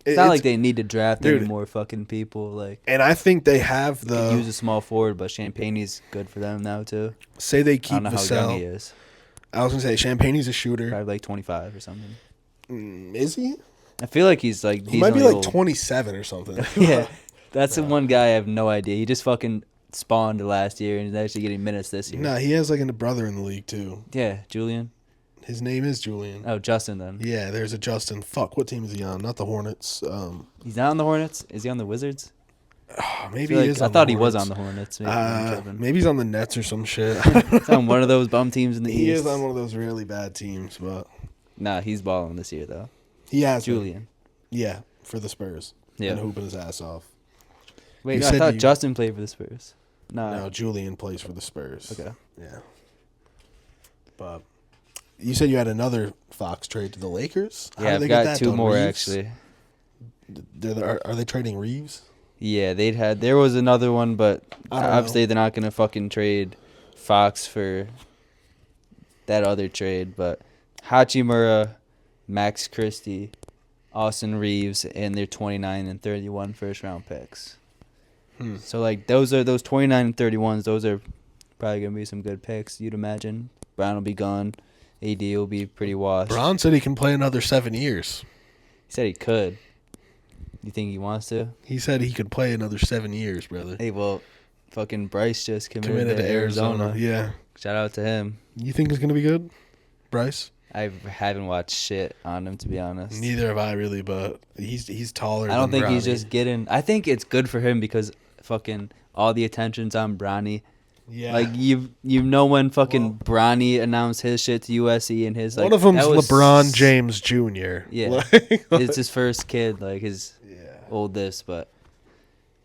It's not like they need to draft any dude, more fucking people. Like, and I think they have they could use a small forward, but Champagne's good for them now too. Say they I keep don't know how young he Vassell. is. I was gonna say Champagne's a shooter. Probably like 25 or something. Is he? I feel like he's like He might be decently like old. 27 or something. Yeah, that's the one guy I have no idea. He just fucking spawned last year and he's actually getting minutes this year. Nah, he has like a brother in the league too. Yeah, Julian. His name is Julian. Oh, Justin then. Yeah, there's a Justin. Fuck, what team is he on? Not the Hornets. He's not on the Hornets. Is he on the Wizards? Maybe he is. I On thought the he was Hornets. on the Hornets. Maybe, I'm tripping. Maybe he's on the Nets or some shit. He's on one of those bum teams in the He East. is on one of those really bad teams, but Nah, he's balling this year though. he has been. Julian. Yeah, for the Spurs. Yeah. And hooping his ass off. Wait, You no, I said thought you- Justin played for the Spurs. No, Julian plays for the Spurs. Okay. Yeah. But you said you had another Fox trade to the Lakers? How Yeah, did I've they get got that two done? more Reeves? actually. Are they trading Reeves? Yeah, there was another one, but I don't obviously they're not gonna fucking trade Fox for that other trade. But Hachimura, Max Christie, Austin Reeves, and their 29 and 31 first round picks. So like those 29 and 31s. Those are probably gonna be some good picks. You'd imagine. Brown will be gone. AD will be pretty washed. Braun said he can play another 7 years. He said he could. You think he wants to? He said he could play another 7 years, brother. Hey, well, fucking Bryce just committed to Arizona. Yeah. Shout out to him. You think he's going to be good, Bryce? I haven't watched shit on him, to be honest. Neither have I really, but he's taller I don't than think he's Bronny. just getting. I think it's good for him because fucking all the attention's on Bronny. Yeah. Like you know when fucking Bronny announced his shit to USC and his like one of them's that was- LeBron James Jr. Yeah, Like- it's his first kid, like his yeah. oldest. But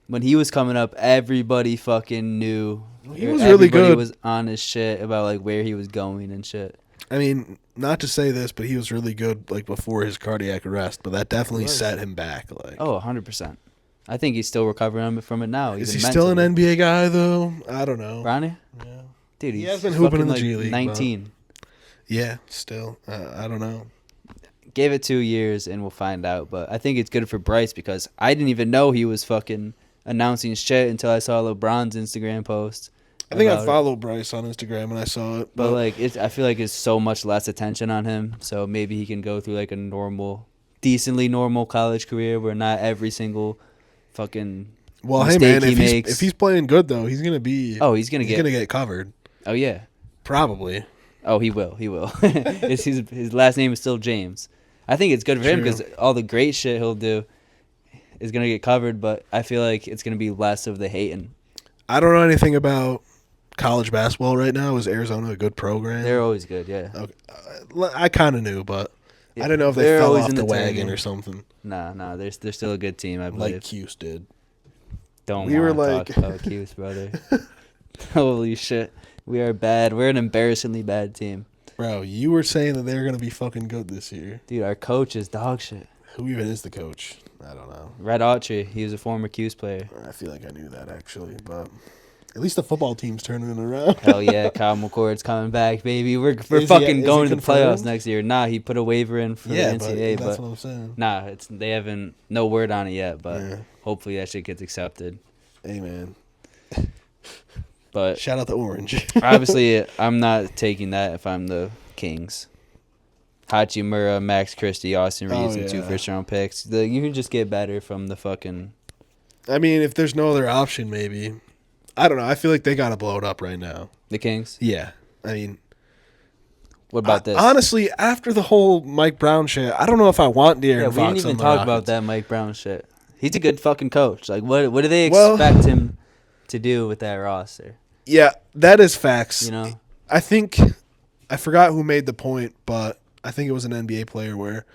when he was coming up, everybody fucking knew. He was really Everybody good. was on his shit about like where he was going and shit. I mean, not to say this, but he was really good like before his cardiac arrest, but that definitely was. set him back. Like, Oh, 100%. I think he's still recovering from it now. is even he still an mentally. NBA guy though? I don't know. Ronnie? Yeah. Dude, He he's has been hooping in the fucking, G League, but- 19. Yeah, still. I don't know. Give it 2 years and we'll find out. But I think it's good for Bryce because I didn't even know he was fucking announcing shit until I saw LeBron's Instagram post. I think I about it. followed Bryce on Instagram and I saw it. But like, I feel like it's so much less attention on him. So maybe he can go through like a decently normal college career where not every single fucking well, hey mistake man, he if he's playing good though, he's gonna be. Oh, he's gonna get covered. Oh yeah. Probably. Oh, he will. He will. His last name is still James. I think it's good for him True. because all the great shit he'll do is gonna get covered. But I feel like it's gonna be less of the hating. I don't know anything about college basketball right now. Is Arizona a good program? They're always good. Yeah. Okay. I kind of knew, but I didn't know if they They're fell always off in the the wagon tournament. or something. Nah. They're still a good team. I believe. Like Cuse did. Don't we were wanna like- talk about Cuse, brother. Holy shit, we are bad. We're an embarrassingly bad team, Bro, you were saying that they were gonna be fucking good this year. dude. Our coach is dog shit. Who even is the coach? I don't know. Red Autry, he was a former Cuse player. I feel like I knew that actually, but at least the football team's turning it around. Hell yeah, Kyle McCord's coming back, baby. We're Is he fucking going to the confirmed? playoffs next year. Nah, he put a waiver in for Yeah, the but NCAA, that's but what I'm saying. nah, they haven't no word on it yet. But Yeah. hopefully that shit gets accepted. Hey man, But shout out to Orange. obviously, I'm not taking that if I'm the Kings. Hachimura, Max Christie, Austin Reeves, and 2 yeah. first-round picks. You can just get better from the fucking. I mean, if there's no other option, maybe. I don't know. I feel like they gotta blow it up right now. The Kings. Yeah, I mean, What about this? honestly, after the whole Mike Brown shit, I don't know if I want De'Aaron Yeah, Fox we didn't even on the talk about Rockets. that Mike Brown shit. He's a good fucking coach. Like, what do they Well- expect him to do with that roster? Yeah, that is facts. You know? I think I forgot who made the point, but I think it was an NBA player where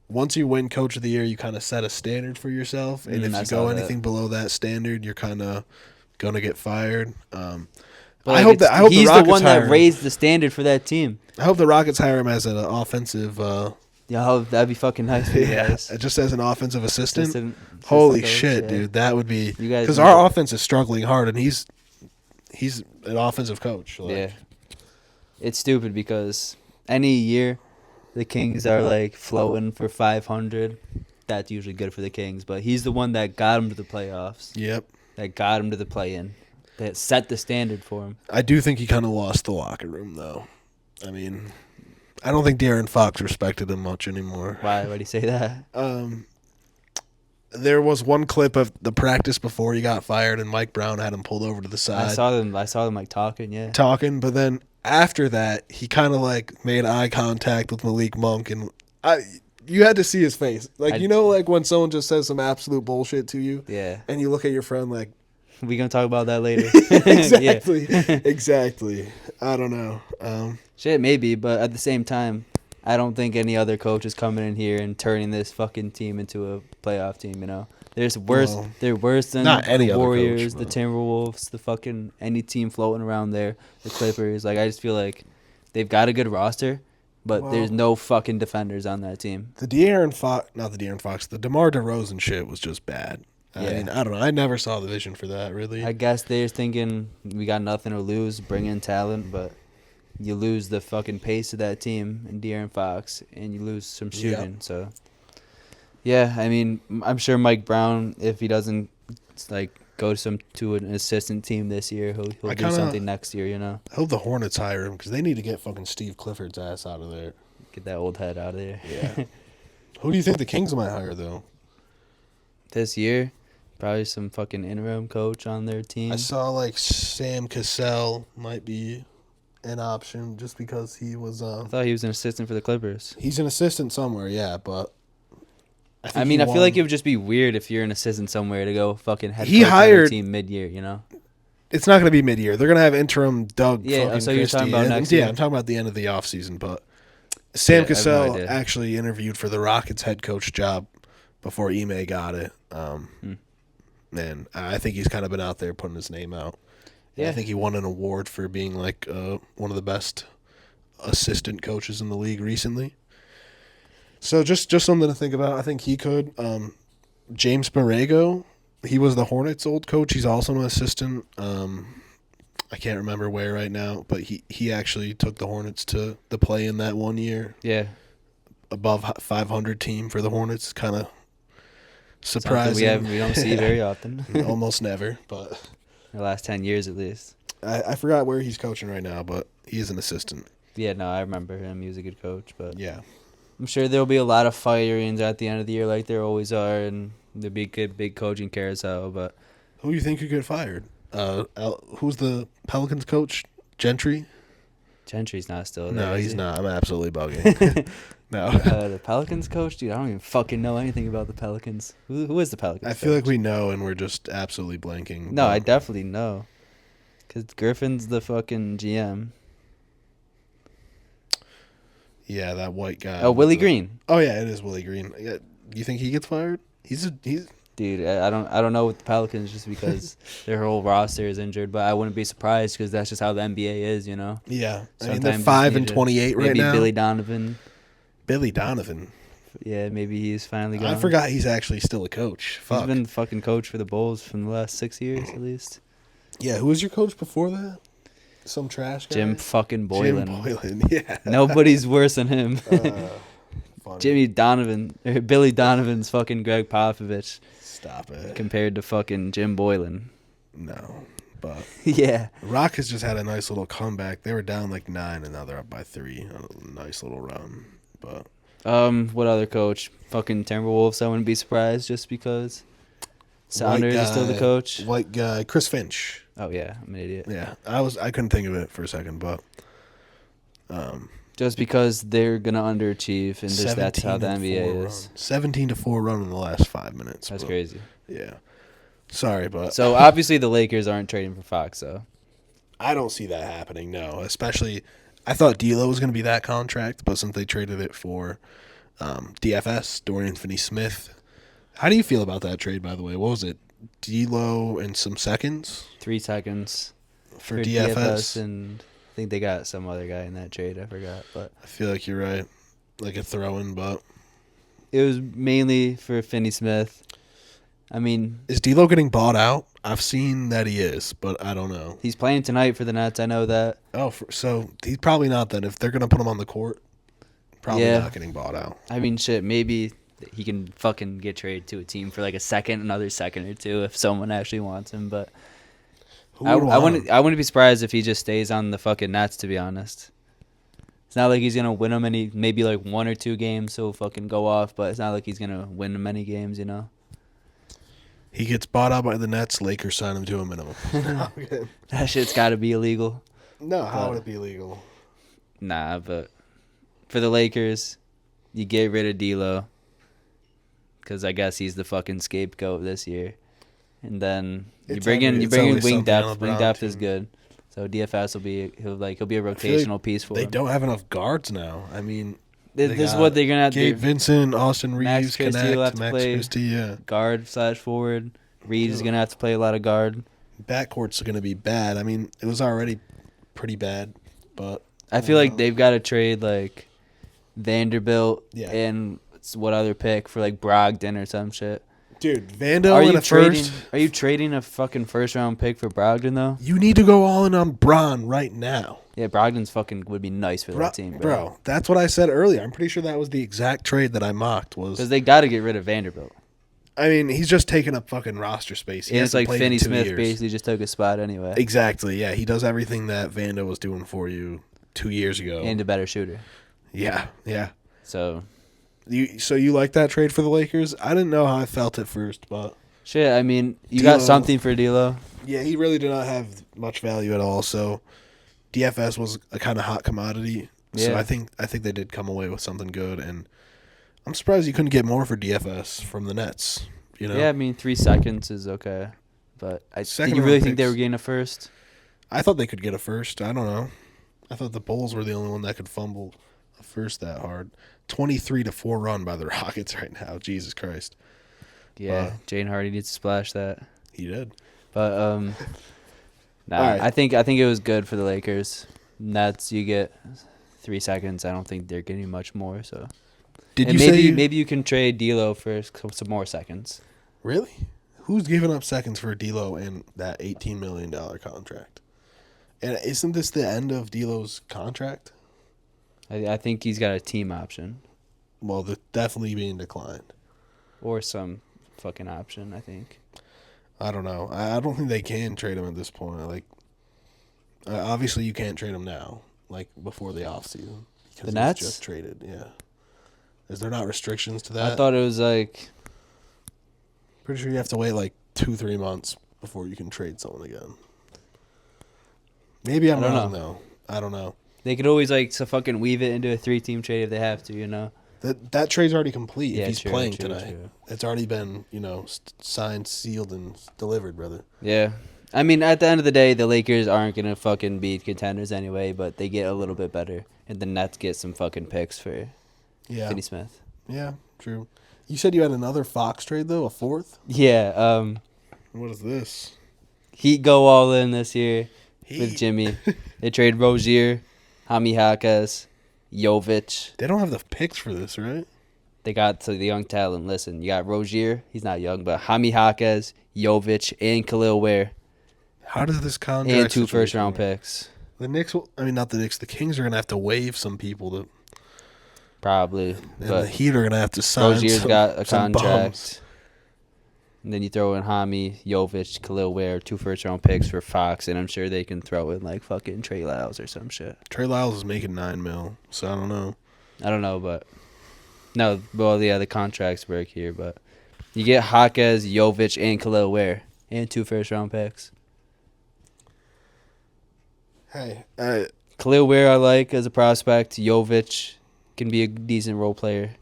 once you win Coach of the Year, you kind of set a standard for yourself, and if I you saw go that. anything below that standard, you're kind of gonna get fired. But, I like, hope that he's the the Rockets one hire that him. raised the standard for that team. I hope the Rockets hire him as an offensive. Yeah, that'd be fucking nice for you guys. Just as an offensive assistant. Assistant Holy coach, shit, yeah. dude, that would be You guys because need our it. offense is struggling hard, and he's an offensive coach. Like, Yeah. It's stupid because any year the Kings are like floating for 500. that's usually good for the Kings. But he's the one that got him to the playoffs. Yep. That got him to the play-in. That set the standard for him. I do think he kind of lost the locker room, though. I mean, I don't think De'Aaron Fox respected him much anymore. Why do you say that? There was one clip of the practice before he got fired, and Mike Brown had him pulled over to the side. I saw them like talking, yeah. But then after that, he kind of like made eye contact with Malik Monk, and you had to see his face. Like, like when someone just says some absolute bullshit to you, yeah, and you look at your friend like, we gonna talk about that later. exactly, exactly. I don't know. Shit, maybe, but at the same time, I don't think any other coach is coming in here and turning this fucking team into a playoff team. There's worse. Well, they're worse than not any the other Warriors, coach, the Timberwolves, the fucking any team floating around there, the Clippers. Like, I just feel like they've got a good roster, but there's no fucking defenders on that team. The DeMar DeRozan shit was just bad. I mean, I don't know. I never saw the vision for that, really. I guess they're thinking we got nothing to lose, bring in talent, but you lose the fucking pace of that team and De'Aaron Fox, and you lose some shooting. Yep. So, yeah, I mean, I'm sure Mike Brown, if he doesn't go to an assistant team this year, he'll do something next year. I hope the Hornets hire him because they need to get fucking Steve Clifford's ass out of there. Get that old head out of there. Yeah. Who do you think the Kings might hire though? This year, probably some fucking interim coach on their team. I saw like Sam Cassell might be an option just because he was. I thought he was an assistant for the Clippers. He's an assistant somewhere, yeah, but. I feel like it would just be weird if you're an assistant somewhere to go fucking head He coach hired on their team mid-year, It's not going to be mid-year. They're going to have interim Doug. Yeah, so you're talking about next year? year? Yeah, I'm talking about the end of the offseason, but Sam Cassell no idea. actually interviewed for the Rockets head coach job before Ime got it. And I think he's kind of been out there putting his name out. Yeah. I think he won an award for being like one of the best assistant coaches in the league recently. So just something to think about. I think he could. James Borrego, he was the Hornets' old coach. He's also an assistant. I can't remember where right now, but he actually took the Hornets to the play in that one year. Yeah. Above 500 team for the Hornets, kind of surprising. We don't see very often. Almost never, but the last 10 years at least. I forgot where he's coaching right now, but he's an assistant. Yeah, no, I remember him. He was a good coach, but yeah. I'm sure there'll be a lot of firings at the end of the year like there always are, and there'll be a good big coaching carousel, but who do you think could get fired? Who's the Pelicans coach? Gentry? Gentry's not still there. No, he's not. I'm absolutely bugging. No. The Pelicans coach? Dude, I don't even fucking know anything about the Pelicans. Who is the Pelicans I feel like we know, and we're just absolutely blanking. No, I definitely know. Because Griffin's the fucking GM. Yeah, that white guy. Oh, Willie Green. Oh, yeah, it is Willie Green. You think he gets fired? He's. Dude, I don't know with the Pelicans just because their whole roster is injured, but I wouldn't be surprised because that's just how the NBA is, Yeah, I mean, Sometimes they're 5-28 right now. Maybe Billy Donovan. Billy Donovan. Yeah, maybe he's finally gone. I forgot he's actually still a coach. Fuck. He's been fucking coach for the Bulls for the last 6 years at least. Yeah, who was your coach before that? Some trash guy? Jim fucking Boylan. Jim Boylan, yeah. Nobody's worse than him. Funny. Billy Donovan's fucking Greg Popovich. Stop it. Compared to fucking Jim Boylan. No, but yeah. Rock has just had a nice little comeback. They were down like 9, and now they're up by 3. A nice little run, but. What other coach? Fucking Timberwolves. I wouldn't be surprised just because. Saunders is still the coach. White guy, Chris Finch. Oh yeah, I'm an idiot. Yeah, I couldn't think of it for a second, but. Just because they're gonna underachieve, and just that's how the NBA is. 17-4 run in the last 5 minutes. That's crazy. Yeah. Sorry, but. So obviously the Lakers aren't trading for Fox, though. I don't see that happening. No, especially. I thought D'Lo was going to be that contract, but since they traded it for DFS, Dorian Finney-Smith. How do you feel about that trade, by the way? What was it? D'Lo and some seconds? 3 seconds for DFS, and I think they got some other guy in that trade. I forgot, but I feel like you're right. Like a throw-in, but it was mainly for Finney-Smith. I mean, is D'Lo getting bought out? I've seen that he is, but I don't know. He's playing tonight for the Nets. I know that. Oh, so he's probably not then. If they're going to put him on the court, probably not getting bought out. I mean, shit, maybe he can fucking get traded to a team for like another second or two if someone actually wants him. But Who would want him? I wouldn't be surprised if he just stays on the fucking Nets, to be honest. It's not like he's gonna win them maybe like 1 or 2 games, so he'll fucking go off. But it's not like he's gonna win many games, you know. He gets bought out by the Nets. Lakers sign him to a minimum. No, I'm kidding. That shit's got to be illegal. No, how would it be illegal? Nah, but for the Lakers, you get rid of D'Lo because I guess he's the fucking scapegoat this year, and then you bring in wing depth. Wing depth is good, so DFS he'll be a rotational piece for They him. don't have enough guards now. I mean, This is what they're gonna have to Gabe do. Vincent, Austin Max Reeves, Christie will have to Max play Christie, yeah. Guard/forward. Reeves is gonna have to play a lot of guard. Backcourt's going to be bad. I mean, it was already pretty bad, but I feel like they've got to trade like Vanderbilt Yeah. and what other pick for like Brogdon or some shit. dude, Vando in a first. Are you trading a fucking first round pick for Brogdon though? You need to go all in on Bron right now. Yeah, Brogdon's fucking would be nice for that team, bro. That's what I said earlier. I'm pretty sure that was the exact trade that I mocked. Was because they got to get rid of Vanderbilt. I mean, he's just taking up fucking roster space. He And it's hasn't like played in Finney 2 Smith years. basically just took a spot anyway, Exactly. Yeah, he does everything that Vando was doing for you 2 years ago. and a better shooter. Yeah. So You like that trade for the Lakers? I didn't know how I felt at first, but shit. I mean, you got D'Lo. something for D'Lo. yeah, he really did not have much value at all. So DFS was a kind of hot commodity. So Yeah. I think they did come away with something good, and I'm surprised you couldn't get more for DFS from the Nets. You know? Yeah, I mean 3 seconds is okay, but Second did you really round think they picks. were getting a first? I thought they could get a first. I don't know. I thought the Bulls were the only one that could fumble a first that hard. 23-4 run by the Rockets right now. Jesus Christ. Yeah, Jane Hardy needs to splash that. He did. But nah, All right. I think it was good for the Lakers. Nets, you get 3 seconds. I don't think they're getting much more. So Did and you say maybe you can trade D'Lo for some more seconds. Really? Who's giving up seconds for D'Lo and that $18 million contract? And isn't this the end of D'Lo's contract? I think he's got a team option Well, they're definitely being declined. or some fucking option. I think. I don't know. I don't think they can trade him at this point. Like, obviously you can't trade him now, like before the offseason. Because The Nets? he's just traded, yeah. Is there not restrictions to that? I thought it was like Pretty sure you have to wait like 2-3 months before you can trade someone again. Maybe I'm I don't wrong know. though. I don't know. they could always like fucking weave it into a 3-team trade if they have to. You know. That trade's already complete. Yeah, if he's true, playing true, tonight, true. it's already been signed, sealed, and delivered, brother. Yeah. I mean, at the end of the day, the Lakers aren't going to fucking beat contenders anyway, but they get a little bit better. And the Nets get some fucking picks for Yeah, Finney Smith. yeah, true. You said you had another Fox trade though, a fourth. Yeah. What is this? Heat go all in this year with Heat. Jimmy. They trade Rozier, Hami Hakas, Jovic. They don't have the picks for this, right? They got to the young talent. Listen, you got Rozier. He's not young, but Hami Hakas, Jovic, and Khalil Ware. How does this contract And 2 situation first-round work? picks. The Knicks not the Knicks. The Kings are gonna have to waive some people to, Probably. and the But Heat are gonna have to sign. Rozier's got a some contract. bums. And then you throw in Hami, Jovic, Khalil Ware, 2 first-round picks for Fox, and I'm sure they can throw in like fucking Trey Lyles or some shit. Trey Lyles is making $9 million, so I don't know. I don't know, but no, well, yeah, the contracts work here, but you get Hakas, Jovic, and Khalil Ware, and 2 first-round picks. Hey, Khalil Ware I like as a prospect. Jovic can be a decent role player.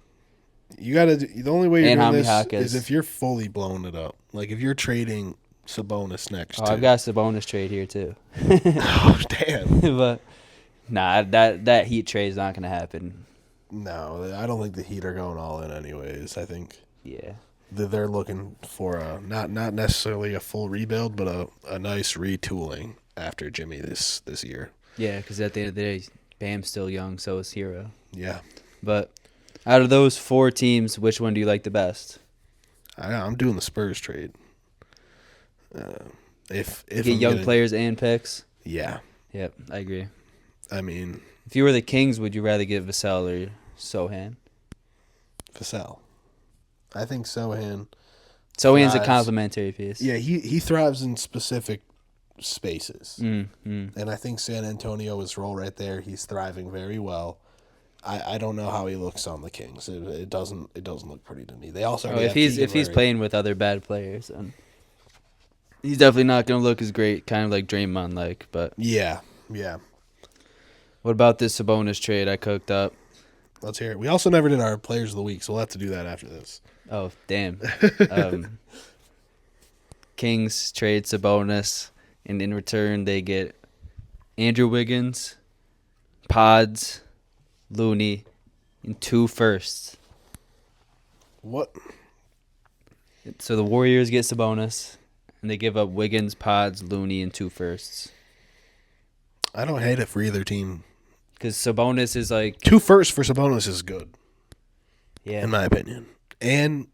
you gotta. The only way you're And doing Hami this Hakas. is if you're fully blowing it up. Like if you're trading Sabonis next. Oh, too. I've got a bonus trade here too. Oh damn! But nah, that Heat trade is not gonna happen. No, I don't think the Heat are going all in. Anyways, I think Yeah. they're looking for a not necessarily a full rebuild, but a nice retooling after Jimmy this year. Yeah, because at the end of the day, Bam's still young, so is Hero. Yeah, But out of those 4 teams, which one do you like the best? I'm doing the Spurs trade. If Get I'm young getting- players and picks? yeah, Yep, I agree. I mean If you were the Kings, would you rather get Vassell or Sohan? Vassell. I think Sohan. Sohan's a thrives- complimentary piece. Yeah, he thrives in specific spaces, Mm. and I think San Antonio is role right there. He's thriving very well. I don't know how he looks on the Kings. It doesn't look pretty to me. They also If he's playing with other bad players, then he's definitely not going to look as great, kind of like Draymond like. But yeah. what about this Sabonis trade I cooked up? Let's hear it. We also never did our players of the week, so we'll have to do that after this. Oh, damn. Kings trade Sabonis, and in return they get Andrew Wiggins, Pods, Looney, and 2 firsts. What? So the Warriors get Sabonis, and they give up Wiggins, Pods, Looney, and 2 firsts. I don't hate it for either team. Because Sabonis is like... 2 firsts for Sabonis is good, Yeah. in my opinion. And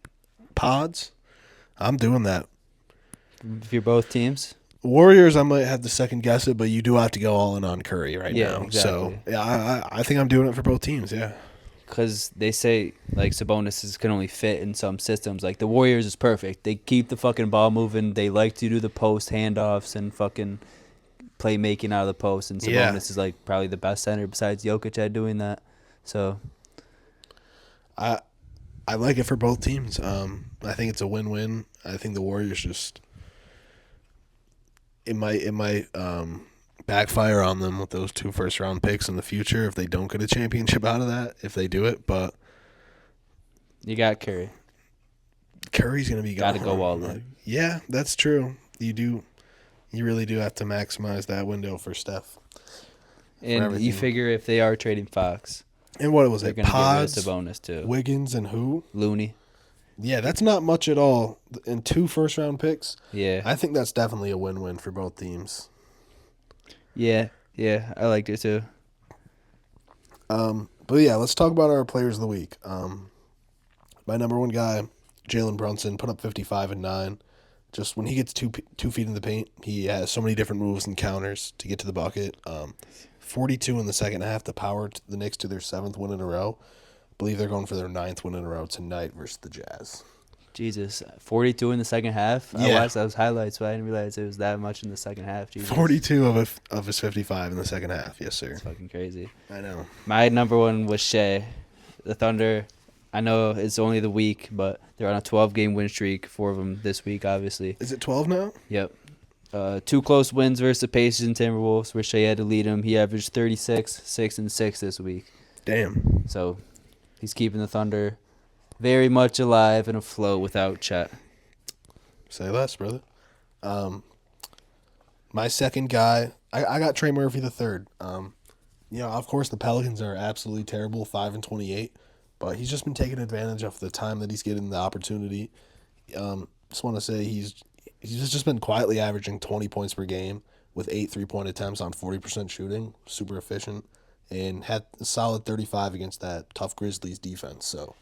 Pods, I'm doing that. If you're both teams? Warriors, I might have to second guess it, but you do have to go all in on Curry right Yeah, now. exactly. So, yeah, I think I'm doing it for both teams, yeah. Because they say, like, Sabonis can only fit in some systems. Like, the Warriors is perfect. They keep the fucking ball moving. They like to do the post handoffs and fucking playmaking out of the post. And Sabonis is, like, probably the best center besides Jokic at doing that. So, I like it for both teams. I think it's a win-win. I think the Warriors just... It might backfire on them with those 2 first-round picks in the future if they don't get a championship out of that, if they do it. But you got Curry. Curry's going to be Got to go all in. Yeah, that's true. You really do have to maximize that window for Steph. And you figure if they are trading Fox, and what was they're it? going to get rid of Pods, Sabonis too. Wiggins, and who? Looney. Yeah, that's not much at all. And 2 first-round picks. Yeah. I think that's definitely a win-win for both teams. Yeah, I liked it too. But yeah, let's talk about our players of the week. My number 1 guy, Jalen Brunson, put up 55 and 9. Just when he gets two feet in the paint, he has so many different moves and counters to get to the bucket. 42 in the second half to power the Knicks to their 7th win in a row. I believe they're going for their 9th win in a row tonight versus the Jazz. Jesus, 42 in the second half. Yeah. I watched those highlights, but I didn't realize it was that much in the second half. Jesus. 42 of his 55 in the second half. Yes, sir. It's fucking crazy. I know. My number 1 was Shea. The Thunder, I know it's only the week, but they're on a 12-game win streak, 4 of them this week, obviously. Is it 12 now? Yep. 2 close wins versus the Pacers and Timberwolves, where Shea had to lead them. He averaged 36, 6, and 6 this week. Damn. So he's keeping the Thunder very much alive and afloat without Chet. Say less, brother. My second guy, I got Trey Murphy the third. Of course the Pelicans are absolutely terrible, 5-28, but he's just been taking advantage of the time that he's getting the opportunity. Just want to say he's just been quietly averaging 20 points per game with 8 3-point attempts on 40% shooting, super efficient, and had a solid 35 against that tough Grizzlies defense. So,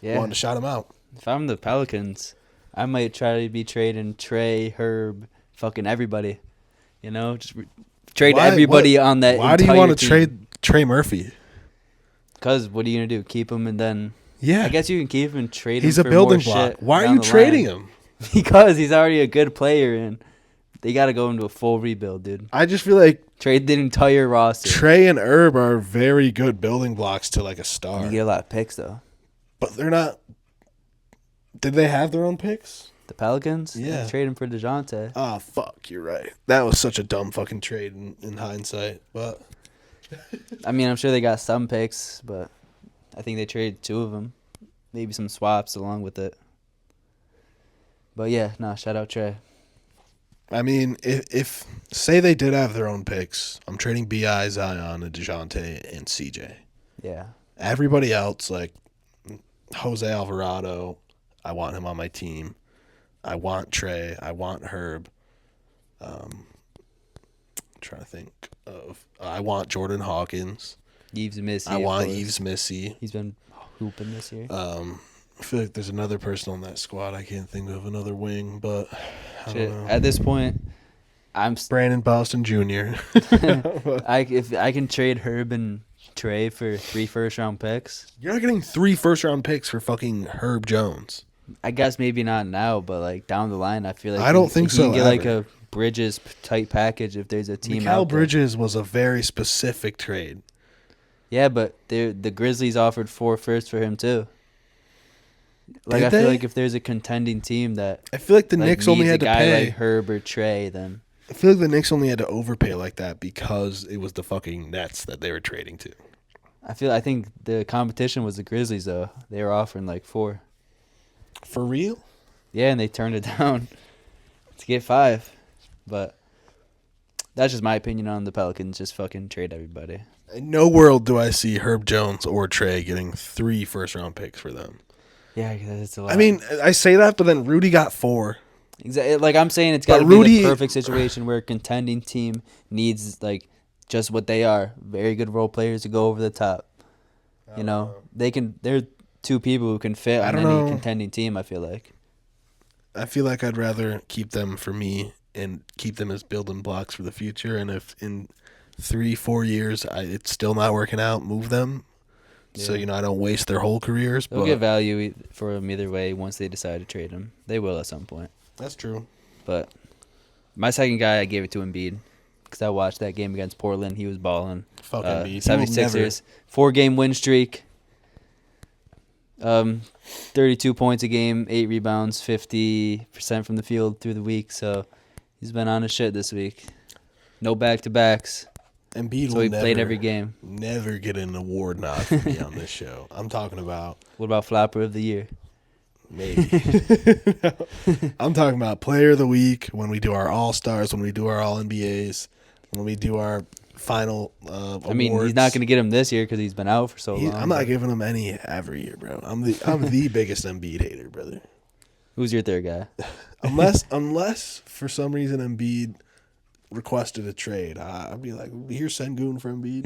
wanted to shout him out. If I'm the Pelicans, I might try to be trading Trey, Herb, fucking everybody. Just trade everybody on that. Why do you want to trade Trey Murphy? Because what are you gonna do? Keep him and then? Yeah, I guess you can keep him and trade him. He's a for building more block. shit Why are down you the trading line. him? Because he's already a good player and they got to go into a full rebuild, dude. I just feel like Trade the entire roster. Trey and Herb are very good building blocks to like a star. You get a lot of picks though. But they're not. Did they have their own picks? The Pelicans? Yeah. Trade him for DeJounte. Oh, fuck, you're right. That was such a dumb fucking trade in hindsight. But I mean, I'm sure they got some picks, but I think they traded 2 of them. Maybe some swaps along with it. But yeah, shout out Trey. I mean, if say they did have their own picks, I'm trading B.I., Zion, and DeJounte and CJ. Yeah. Everybody else, like Jose Alvarado, I want him on my team. I want Trey. I want Herb. I'm trying to think of. I want Jordan Hawkins. Yves Missy. I want Yves Missy. He's been hooping this year. I feel like there's another person on that squad. I can't think of another wing, but I don't know. At this point, I'm Brandon Boston Jr. if I can trade Herb and Trey for 3 first-round picks. You're not getting 3 first-round picks for fucking Herb Jones. I guess maybe not now, but like down the line, I feel like I don't think he so can get like ever. a Bridges type package if there's a team Mikal out there. Bridges was a very specific trade. Yeah, but the Grizzlies offered 4 firsts for him too. Like Did I feel they? like if there's a contending team that I feel like the like Knicks only needs a had to guy pay. like Herb or Trey, then I feel like the Knicks only had to overpay like that because it was the fucking Nets that they were trading to. I think the competition was the Grizzlies though. They were offering like 4. For real? Yeah, and they turned it down to get 5. But that's just my opinion on the Pelicans. Just fucking trade everybody. In no world do I see Herb Jones or Trey getting 3 first-round picks for them. Yeah, that's a lot. I mean, I say that, but then Rudy got 4. Exactly. Like I'm saying, it's But got to be Rudy- the perfect situation where a contending team needs like just what they are, very good role players to go over the top. You know, they can. They're 2 people who can fit I on don't any know. contending team. I feel like. I feel like I'd rather keep them for me and keep them as building blocks for the future. And if in 3-4 years it's still not working out, move them. So, Yeah. I don't waste their whole careers. They'll But get value for them either way once they decide to trade them. They will at some point. that's true. But my second guy, I gave it to Embiid because I watched that game against Portland. He was balling. Fucking Embiid. 76ers, 4-game win streak. 32 points a game, 8 rebounds, 50% from the field through the week. So he's been on his shit this week. No back-to-backs. Embiid So will he played every game. never get an award nod for me on this show. I'm talking about What about Flopper of the Year? maybe. I'm talking about player of the week when we do our All-Stars, when we do our All-NBAs, when we do our final awards. I mean, he's not going to get him this year because he's been out for so long. I'm not but- giving him any every year, bro. I'm the biggest Embiid hater, brother. Who's your third guy? Unless for some reason Embiid requested a trade, I'd be like, here's Sengun for Embiid.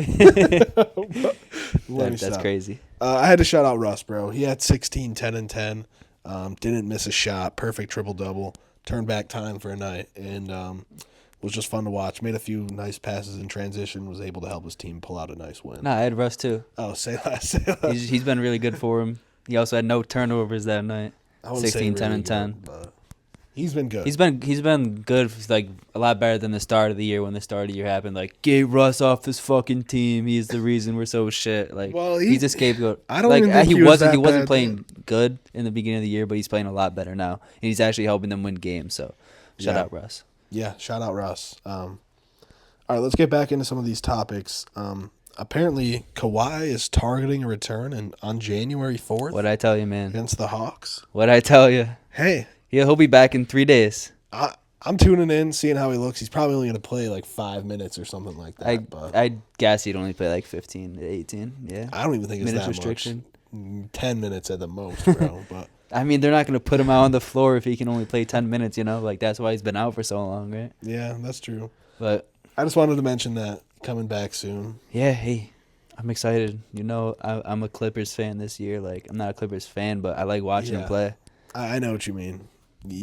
That's crazy. I had to shout out Russ, bro. He had 16, 10, and 10. Didn't miss a shot. Perfect triple-double. Turned back time for a night. And was just fun to watch. Made a few nice passes in transition. Was able to help his team pull out a nice win. Nah, I had Russ too. Oh, say that. He's been really good for him. He also had no turnovers that night. I wouldn't say 16, 10, really and 10. good, but he's been good. He's been good, like a lot better than the start of the year when the start of the year happened. Like, get Russ off this fucking team. He's the reason we're so shit. Like, Well, he's a scapegoat. I don't like even think he was that wasn't bad playing good in the beginning of the year, but he's playing a lot better now, and he's actually helping them win games. So, shout out Russ. Yeah, shout out Russ. All right, let's get back into some of these topics. Apparently, Kawhi is targeting a return on January 4th What'd I tell you, man? against the Hawks. What'd I tell you? Hey, Yeah, he'll be back in 3 days. I'm tuning in, seeing how he looks. He's probably only going to play like 5 minutes or something like that. But I guess he'd only play like 15 to 18. Yeah. I don't even think it's Minutes that restriction. much. 10 minutes at the most, bro. But I mean, they're not going to put him out on the floor if he can only play 10 minutes, you know? Like, that's why he's been out for so long, right? yeah, that's true. But, I just wanted to mention that coming back soon. yeah, hey, I'm excited. You know, I'm a Clippers fan this year. Like, I'm not a Clippers fan, but I like watching them play. I know what you mean.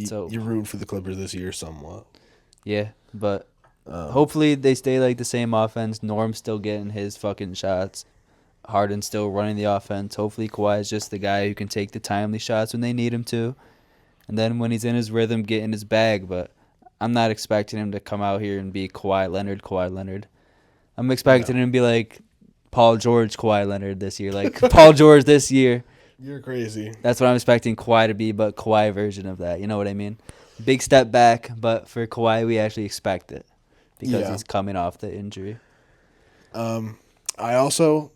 So- You're rooting for the Clippers this year somewhat. Yeah, but hopefully they stay like the same offense. Norm's still getting his fucking shots. Harden's still running the offense. Hopefully Kawhi is just the guy who can take the timely shots when they need him to. And then when he's in his rhythm, get in his bag. But I'm not expecting him to come out here and be Kawhi Leonard. I'm expecting him to be like Paul George Kawhi Leonard this year. Like Paul George this year. You're crazy. That's what I'm expecting Kawhi to be, but Kawhi version of that. You know what I mean? Big step back, but for Kawhi, we actually expect it because he's coming off the injury. I also,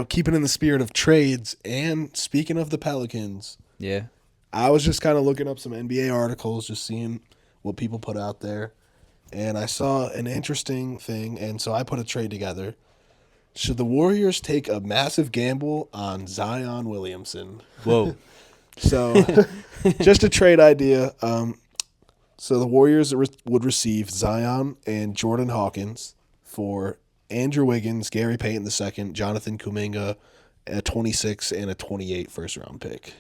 keeping in the spirit of trades and speaking of the Pelicans, Yeah. I was just kind of looking up some NBA articles, just seeing what people put out there. And I saw an interesting thing, and so I put a trade together. Should the Warriors take a massive gamble on Zion Williamson? Whoa. So, just a trade idea. So the Warriors would receive Zion and Jordan Hawkins for Andrew Wiggins, Gary Payton II, Jonathan Kuminga, a 26 and a 28 first-round pick.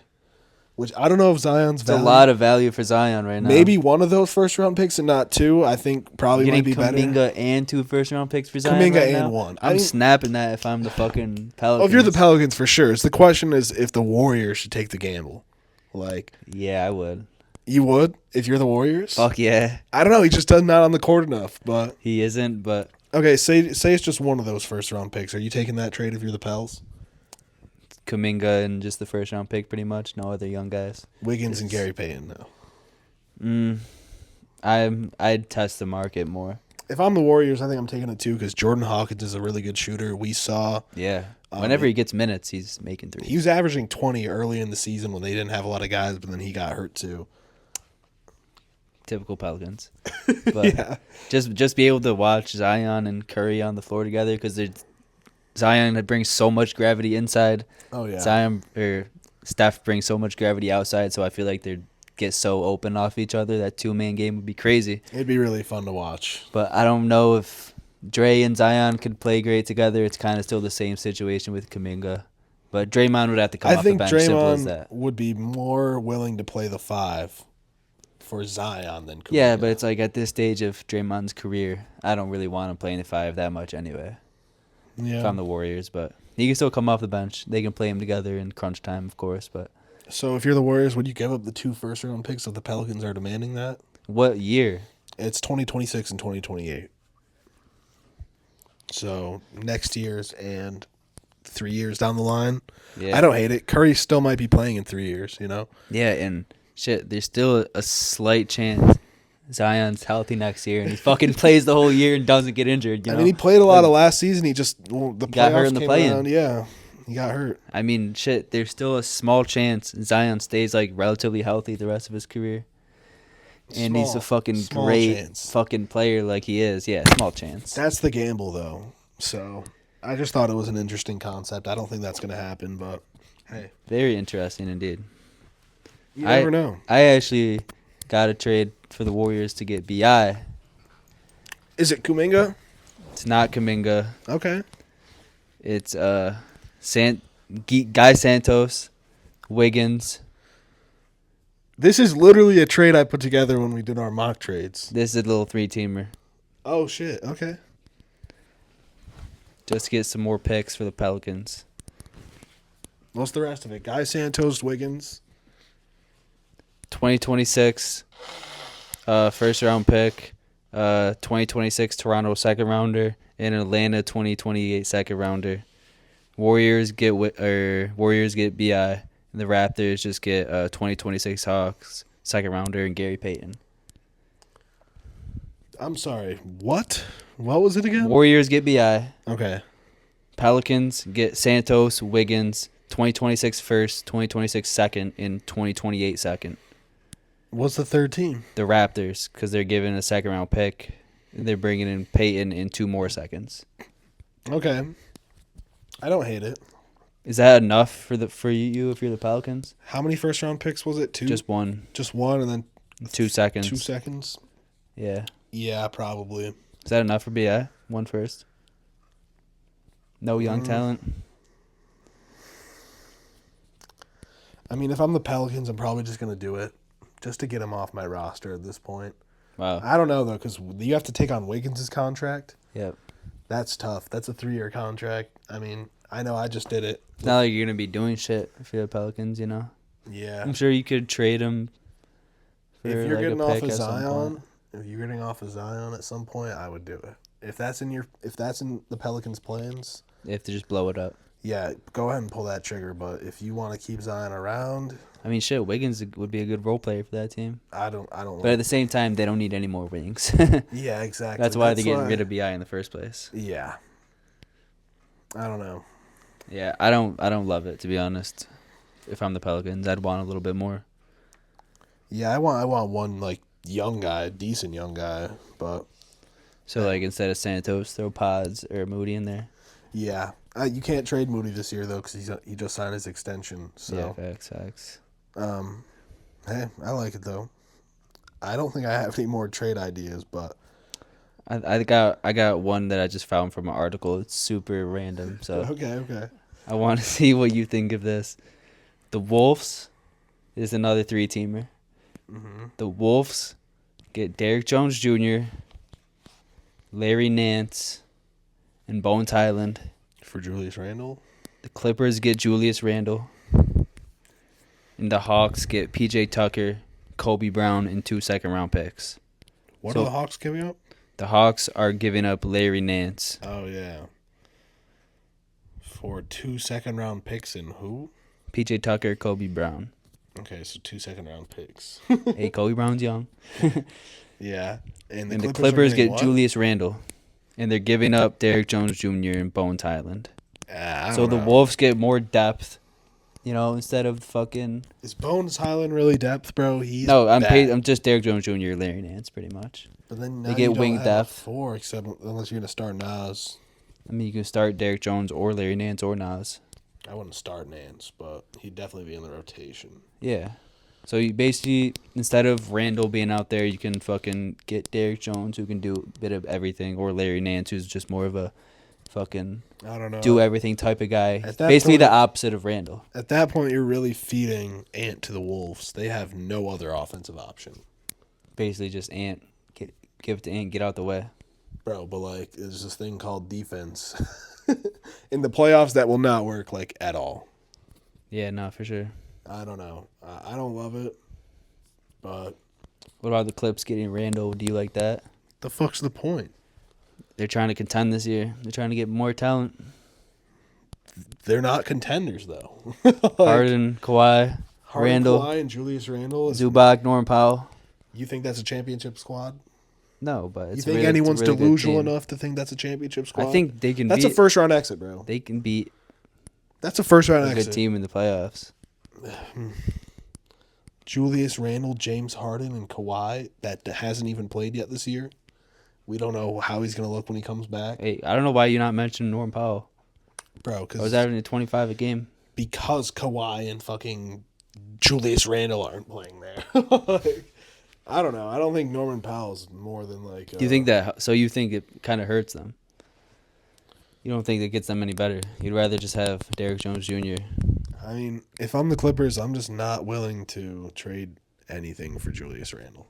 Which I don't know if Zion's It's a value. lot of value for Zion right now. Maybe one of those first-round picks and not two. I think probably might be better. Kuminga and 2 first-round picks for Zion Kuminga right and now? one. I'm snapping that if I'm the fucking Pelicans. Oh, if you're the Pelicans, for sure. The question is if the Warriors should take the gamble. Like, Yeah, I would. you would if you're the Warriors? Fuck yeah. I don't know. He just does not on the court enough. But He isn't, but okay, say it's just one of those first round picks. Are you taking that trade if you're the Pels? Kuminga and just the first round pick, pretty much. No other young guys. Wiggins and Gary Payton, no. I'd test the market more. If I'm the Warriors, I think I'm taking it too because Jordan Hawkins is a really good shooter. We saw. Yeah. Whenever he gets minutes, he's making threes. He was averaging 20 early in the season when they didn't have a lot of guys, but then he got hurt too. Typical Pelicans. But Yeah. just be able to watch Zion and Curry on the floor together because Zion brings so much gravity inside. Oh, yeah. Zion or Steph brings so much gravity outside, so I feel like they'd get so open off each other. That two-man game would be crazy. It'd be really fun to watch. But I don't know if Dre and Zion could play great together. It's kind of still the same situation with Kuminga. But Draymond would have to come off the bench. Simple as Draymond that. would be more willing to play the 5 for Zion than Kuminga. Yeah, but it's like at this stage of Draymond's career, I don't really want him playing the 5 that much anyway. Yeah. If I'm the Warriors, but he can still come off the bench. They can play him together in crunch time, of course. But So if you're the Warriors, would you give up the 2 first-round picks if the Pelicans are demanding that? what year? It's 2026 and 2028. So next year's and 3 years down the line. Yeah. I don't hate it. Curry still might be playing in 3 years, you know? Yeah, and shit, there's still a slight chance Zion's healthy next year, and he fucking plays the whole year and doesn't get injured. You know? I mean, he played a lot of last season. He just the got hurt playoffs in the came play-in. around. Yeah, he got hurt. I mean, shit, there's still a small chance Zion stays like relatively healthy the rest of his career. And he's a fucking small great chance. fucking player like he is. Yeah, small chance. That's the gamble, though. So I just thought it was an interesting concept. I don't think that's going to happen, but hey, Very interesting indeed. you never know. I actually got a trade for the Warriors to get BI. Is it Kuminga? It's not Kuminga. Okay. It's Guy Santos, Wiggins. This is literally a trade I put together when we did our mock trades. This is a little 3-teamer. Oh, shit. Okay. Just to get some more picks for the Pelicans. What's the rest of it? Guy Santos, Wiggins. 2026 first round pick, 2026 Toronto second rounder, and Atlanta 2028 second rounder. Warriors get BI, and the Raptors just get 2026 Hawks second rounder and Gary Payton. I'm sorry. What? What was it again? Warriors get BI. Okay. Pelicans get Santos, Wiggins, 2026 first, 2026 second, and 2028 second. What's the third team? The Raptors, because they're giving a second round pick. They're bringing in Peyton in 2 more seconds. Okay. I don't hate it. Is that enough for you if you're the Pelicans? How many first round picks was it? 2? Just one. Just one and then 2 seconds. 2 seconds? Yeah. Yeah, probably. Is that enough for BI? One first. No young talent. I mean, if I'm the Pelicans, I'm probably just going to do it just to get him off my roster at this point. Wow. I don't know, though, because you have to take on Wiggins' contract. Yep. That's tough. That's a 3-year contract. I mean, I know I just did it. It's not like you're going to be doing shit if you're the Pelicans, you know? Yeah. I'm sure you could trade him for If you're like getting a off pick of at some point. Zion, if you're getting off of Zion at some point, I would do it. If that's in the Pelicans' plans, They have to just blow it up. yeah, go ahead and pull that trigger. But if you want to keep Zion around, I mean, shit, Wiggins would be a good role player for that team. I don't. But at the same time, they don't need any more wings. Yeah, exactly. That's why they're getting rid of BI in the first place. Yeah. I don't know. Yeah, I don't love it, to be honest. If I'm the Pelicans, I'd want a little bit more. Yeah, I want one like young guy, decent young guy, but So like instead of Santos, throw Pods or Moody in there. yeah, you can't trade Moody this year though because he just signed his extension. So Yeah, facts. hey, I like it though. I don't think I have any more trade ideas, but I got one that I just found from an article. It's super random, so okay. I want to see what you think of this. The Wolves is another 3-teamer. Mm-hmm. The Wolves get Derrick Jones Jr., Larry Nance, and Bones Highland. For Julius Randle. The Clippers get Julius Randle. And the Hawks get P.J. Tucker, Kobe Brown, and 2 second-round picks. What So- are the Hawks giving up? The Hawks are giving up Larry Nance. Oh, yeah. For 2 second-round picks in who? P.J. Tucker, Kobe Brown. Okay, so 2 second-round picks. Hey, Kobe Brown's young. Yeah. And The are Clippers getting get what? Julius Randle. And they're giving up Derrick Jones Jr. and Bones Highland. I So don't the know. Wolves get more depth, instead of fucking... Is Bones Highland really depth, bro? He's No, bad. I'm just Derrick Jones Jr., Larry Nance, pretty much. But then They now get you don't wing have depth. a 4, except unless you're going to start Nas. I mean, you can start Derrick Jones or Larry Nance or Nas. I wouldn't start Nance, but he'd definitely be in the rotation. Yeah. So you basically, instead of Randall being out there, you can fucking get Derrick Jones, who can do a bit of everything, or Larry Nance, who's just more of a fucking I don't know. do everything type of guy. At that Basically point- the opposite of Randall. At that point, you're really feeding Ant to the Wolves. They have no other offensive option. Basically just Ant. Give it to Ant, get out the way. Bro, but, like, there's this thing called defense. In the playoffs, that will not work, like, at all. Yeah, no, for sure. I don't know. I don't love it, but What about the Clips getting Randall? Do you like that? the fuck's the point? They're trying to contend this year. They're trying to get more talent. They're not contenders, though. Harden, Kawhi, Randall, Kawhi, and Julius Randle. Zubac, Norman Powell. You think that's a championship squad? No, but it's You think really, anyone's it's a really good delusional team. enough to think that's a championship squad? I think they can that's beat. a first round exit, bro. They can beat That's a first round a exit. good team in the playoffs. Julius Randle, James Harden, and Kawhi that hasn't even played yet this year. We don't know how he's going to look when he comes back. Hey, I don't know why you're not mentioning Norman Powell. Bro, I was because averaging a 25 a game. Kawhi and fucking Julius Randle aren't playing there. Like, I don't know. I don't think Norman Powell's more than like. Do you think that? So you think it kind of hurts them? You don't think it gets them any better? You'd rather just have Derrick Jones Jr. I mean, if I'm the Clippers, I'm just not willing to trade anything for Julius Randle.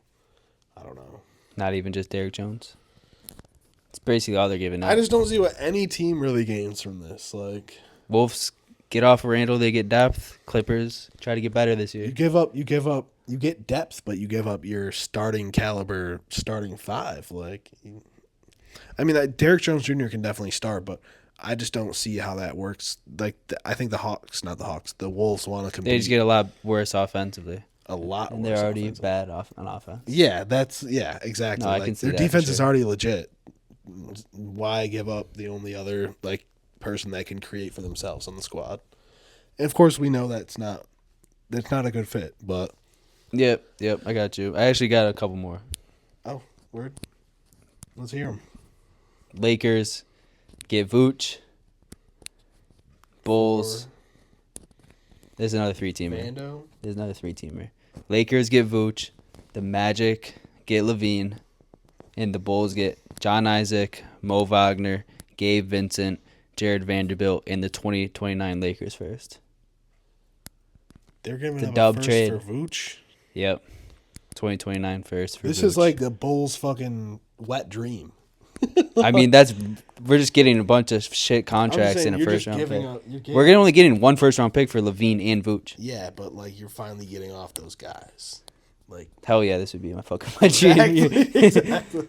I don't know. Not even just Derrick Jones. It's basically all they're giving up. I just don't see what any team really gains from this. Like, Wolves get off of Randall, they get depth. Clippers try to get better this year. you get depth, but you give up your starting caliber, starting five. Like, Derrick Jones Jr. can definitely start, but I just don't see how that works. Like, I think the Wolves want to compete. They just get a lot worse offensively. a lot And worse they're already offensively. bad on offense. Yeah, exactly. No, I like, can see their that for defense is sure. already legit. Why give up the only other person that can create for themselves on the squad? And of course, we know that's not a good fit. But Yep, I got you. I actually got a couple more. oh, word. Let's hear them. Lakers get Vooch. Bulls. There's another 3-teamer. Vando. There's another 3-teamer. Lakers get Vooch. The Magic get Levine. And the Bulls get John Isaac, Mo Wagner, Gabe Vincent, Jared Vanderbilt, and the 2029 Lakers first. They're giving The up dub a first trade. for Vooch. Yep. 2029 first for This Vooch. is like the Bulls' fucking wet dream. I mean, we're just getting a bunch of shit contracts in a first round pick. We're only getting one first round pick for Levine and Vooch. Yeah, but like you're finally getting off those guys. Like Hell yeah, this would be my dream. exactly.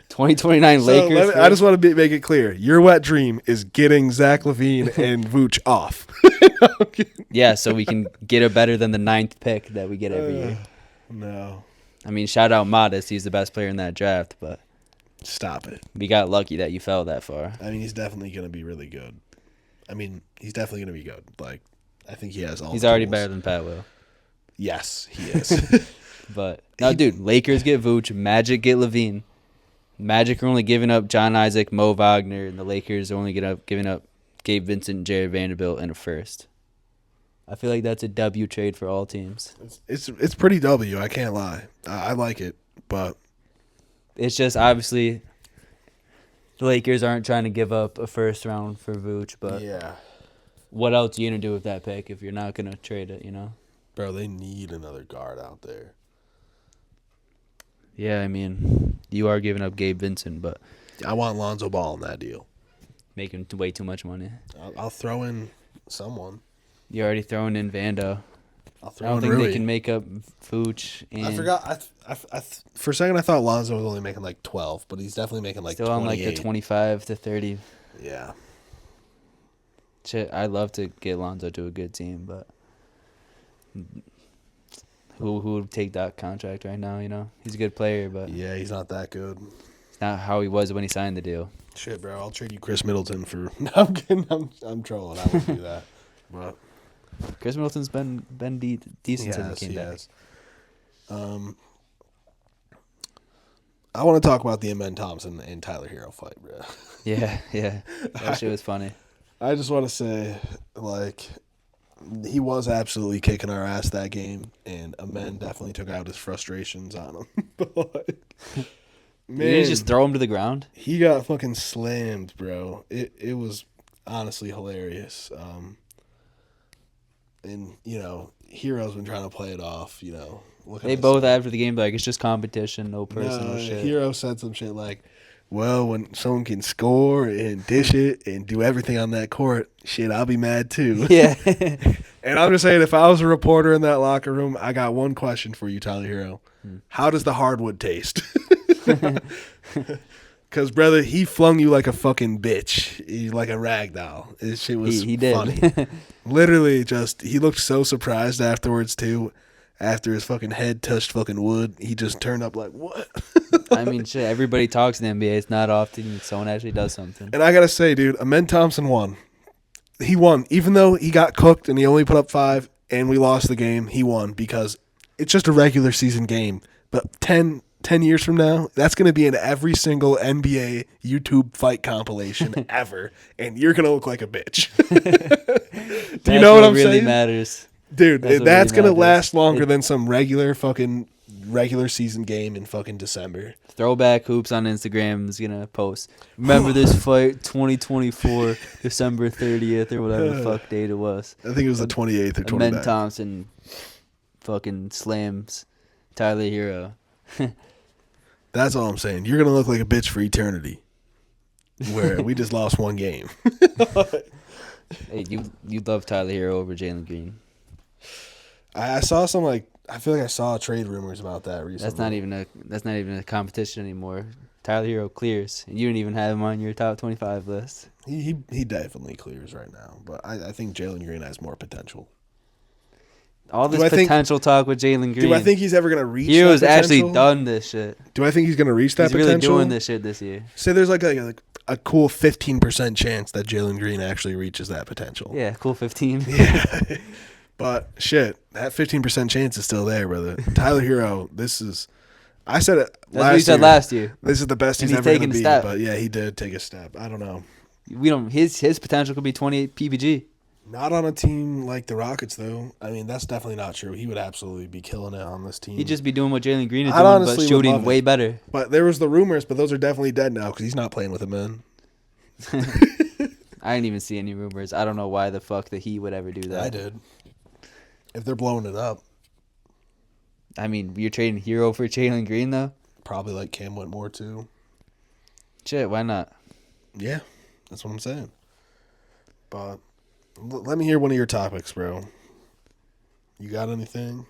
2029 So Lakers. I just want to make it clear. Your wet dream is getting Zach LaVine and Vooch off. Yeah, so we can get a better than the 9th pick that we get every year. No. I mean, shout out Modest. He's the best player in that draft, but Stop it. we got lucky that you fell that far. I mean, he's definitely going to be really good. He's definitely going to be good. Like, I think he has all He's the already tools. better than Pat Will. Yes, he is. But, no, dude, Lakers get Vooch. Magic get Levine. Magic are only giving up John Isaac, Mo Wagner, and the Lakers are only giving up Gabe Vincent, Jared Vanderbilt, and a first. I feel like that's a W trade for all teams. it's pretty W. I can't lie. I like it, but It's just obviously the Lakers aren't trying to give up a first round for Vooch, but yeah, what else are you going to do with that pick if you're not going to trade it, bro, they need another guard out there. Yeah, I mean, you are giving up Gabe Vincent, but I want Lonzo Ball in that deal. making way too much money. I'll throw in someone. You're already throwing in Vando. I'll I throw don't in think Rui. they can make up Vooch. And I forgot. For a second, I thought Lonzo was only making like 12, but he's definitely making like still 28. on like the 25 to 30. Yeah. Shit, I'd love to get Lonzo to a good team, but who would take that contract right now? You know, he's a good player, but Yeah, he's not that good. it's not how he was when he signed the deal. Shit, bro. I'll trade you Chris Middleton for. No, I'm kidding. I'm trolling. I wouldn't do that. But Chris Middleton's been decent since he came he back. has. I want to talk about the Amen Thompson and Tyler Hero fight, bro. Yeah. That shit was funny. I just want to say, like, he was absolutely kicking our ass that game, and Amen definitely took out his frustrations on him. But, like, man, Did he just throw him to the ground? he got fucking slammed, bro. It was honestly hilarious. And, you know, Hero's been trying to play it off, you know. They both after the game like it's just competition, no personal shit. Hero said some shit like, well, when someone can score and dish it and do everything on that court, shit, I'll be mad too. Yeah. And I'm just saying, if I was a reporter in that locker room, I got one question for you, Tyler Hero. How does the hardwood taste? Because, brother, he flung you like a fucking bitch. Like a rag doll. This shit was he did. funny. Literally just, he looked so surprised afterwards, too. After his fucking head touched fucking wood, he just turned up like, what? I mean, shit, everybody talks in the NBA. It's not often someone actually does something. And I got to say, dude, Amen Thompson won. He won. Even though he got cooked and he only put up 5 and we lost the game, he won because it's just a regular season game. But 10 years from now, that's going to be in every single NBA YouTube fight compilation ever. And you're going to look like a bitch. Do you know what I'm really saying? Matters. Dude, That's what that's really going to matters. last longer than some regular season game in fucking December. Throwback Hoops on Instagram is gonna post. Remember this fight, 2024, December 30th or whatever the fuck date it was. I think it was the 28th or 29th. Amen Thompson fucking slams Tyler Hero. That's all I'm saying. You're going to look like a bitch for eternity. Where we just lost one game. Hey, you love Tyler Hero over Jalen Green. I saw some I feel like I saw trade rumors about that recently. That's not even a competition anymore. Tyler Hero clears, and you didn't even have him on your top 25 list. He definitely clears right now, but I think Jalen Green has more potential. All this potential talk with Jalen Green. Do I think he's ever gonna reach? Hero's that potential? actually done this shit. Do I think he's gonna reach that He's potential? really doing this shit this year. Say there's like a cool 15% chance that Jalen Green actually reaches that potential. Yeah, cool 15. Yeah. But shit, that 15% chance is still there, brother. Tyler Hero, I said it That's what you said last year. This is the best And he's he's ever taking going to a be. step. But yeah, he did take a step. I don't know. His potential could be 28 PPG. Not on a team like the Rockets, though. I mean, that's definitely not true. He would absolutely be killing it on this team. He'd just be doing what Jalen Green is I'd doing, honestly but would shooting love way it. better. But there was the rumors, but those are definitely dead now because he's not playing with him, man. I didn't even see any rumors. I don't know why the fuck that he would ever do that. I did. If they're blowing it up, I mean, you're trading Hero for Jalen Green, though? probably like Cam Whitmore, too. Shit, why not? Yeah, that's what I'm saying. But let me hear one of your topics, bro. You got anything?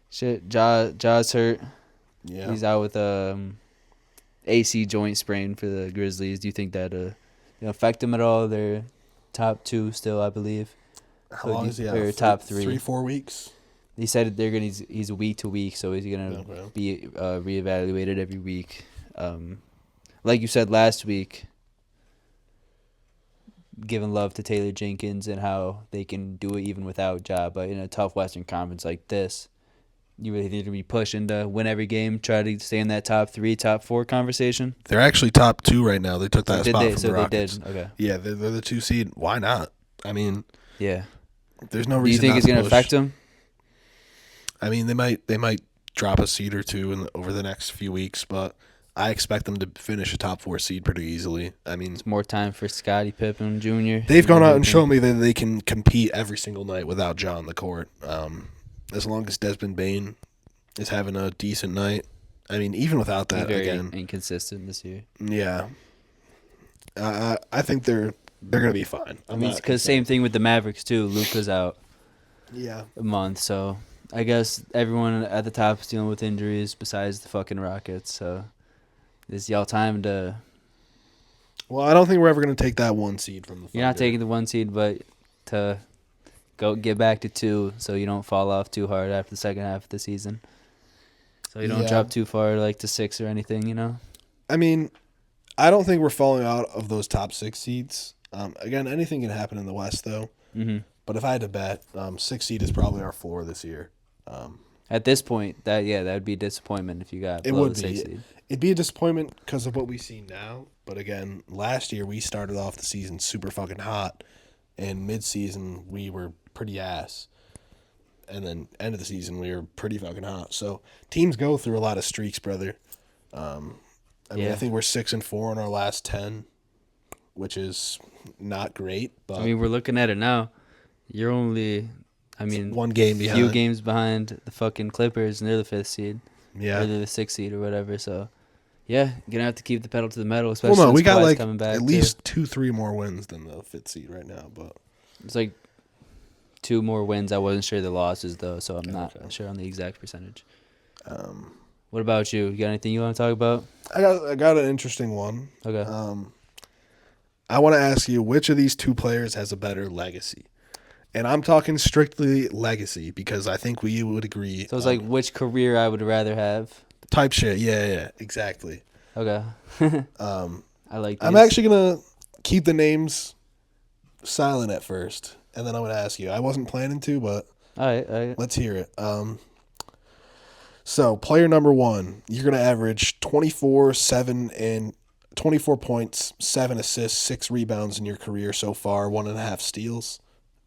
Shit, Ja's hurt. Yeah. He's out with AC joint sprain for the Grizzlies. Do you think that affect him at all? They're top 2 still, I believe. How long is he out? Or top 3. 3-4 weeks? He said he's week to week, so he's gonna be reevaluated every week. Like you said last week, giving love to Taylor Jenkins and how they can do it even without Ja. But in a tough Western Conference like this, you really need to be pushing to win every game, try to stay in that top 3, top 4 conversation. They're actually top 2 right now. They took that spot from the Rockets. They did. Okay. Yeah, they're the 2 seed. Why not? I mean, yeah. There's no reason. Do you think not it's going to to push. affect them? I mean, they might drop a seed or 2 over the next few weeks, but I expect them to finish a top 4 seed pretty easily. I mean, It's more time for Scottie Pippen Jr. they've gone out and shown me that they can compete every single night without Ja on the court. As long as Desmond Bane is having a decent night. I mean, even without that, very again, inconsistent this year. yeah. I think they're going to be fine. I mean, because same thing with the Mavericks too. Luka's out. Yeah. a month. So I guess everyone at the top is dealing with injuries besides the fucking Rockets. So it's y'all time to. Well, I don't think we're ever going to take that 1 seed from the Thunder. You're not taking the 1 seed, but to go get back to 2, so you don't fall off too hard after the second half of the season. So you don't drop too far, like to 6 or anything, you know. I mean, I don't think we're falling out of those top 6 seeds. Again, anything can happen in the West, though. Mm-hmm. But if I had to bet, 6 seed is probably our floor this year. At this point, that would be a disappointment if you got It below would the be. 6 seed. It'd be a disappointment because of what we see now. But again, last year we started off the season super fucking hot, and mid-season we were pretty ass, and then end of the season we were pretty fucking hot. So teams go through a lot of streaks, brother. I mean, I think we're 6-4 in our last 10, which is not great. But I mean, we're looking at it now. You're only, 1 game behind. few games behind the fucking Clippers, and they're the 5th seed. Yeah. Or they're the 6th seed or whatever. So, yeah, gonna have to keep the pedal to the metal, especially Well, no, we since got Kawhi's like coming back at least 2-3 more wins than the 5th seed right now. But it's like 2 more wins. I wasn't sure the losses though, so I'm not Okay. sure on the exact percentage. What about you? You got anything you want to talk about? I got an interesting one. Okay. I want to ask you, which of these 2 players has a better legacy? And I'm talking strictly legacy because I think we would agree. So it's like which career I would rather have. Type shit. Yeah, exactly. Okay. I like these. I'm actually going to keep the names silent at first, and then I'm going to ask you. I wasn't planning to, but All right. let's hear it. So, player number 1, you're going to average 24 points, 7 assists, 6 rebounds in your career so far, 1.5 steals.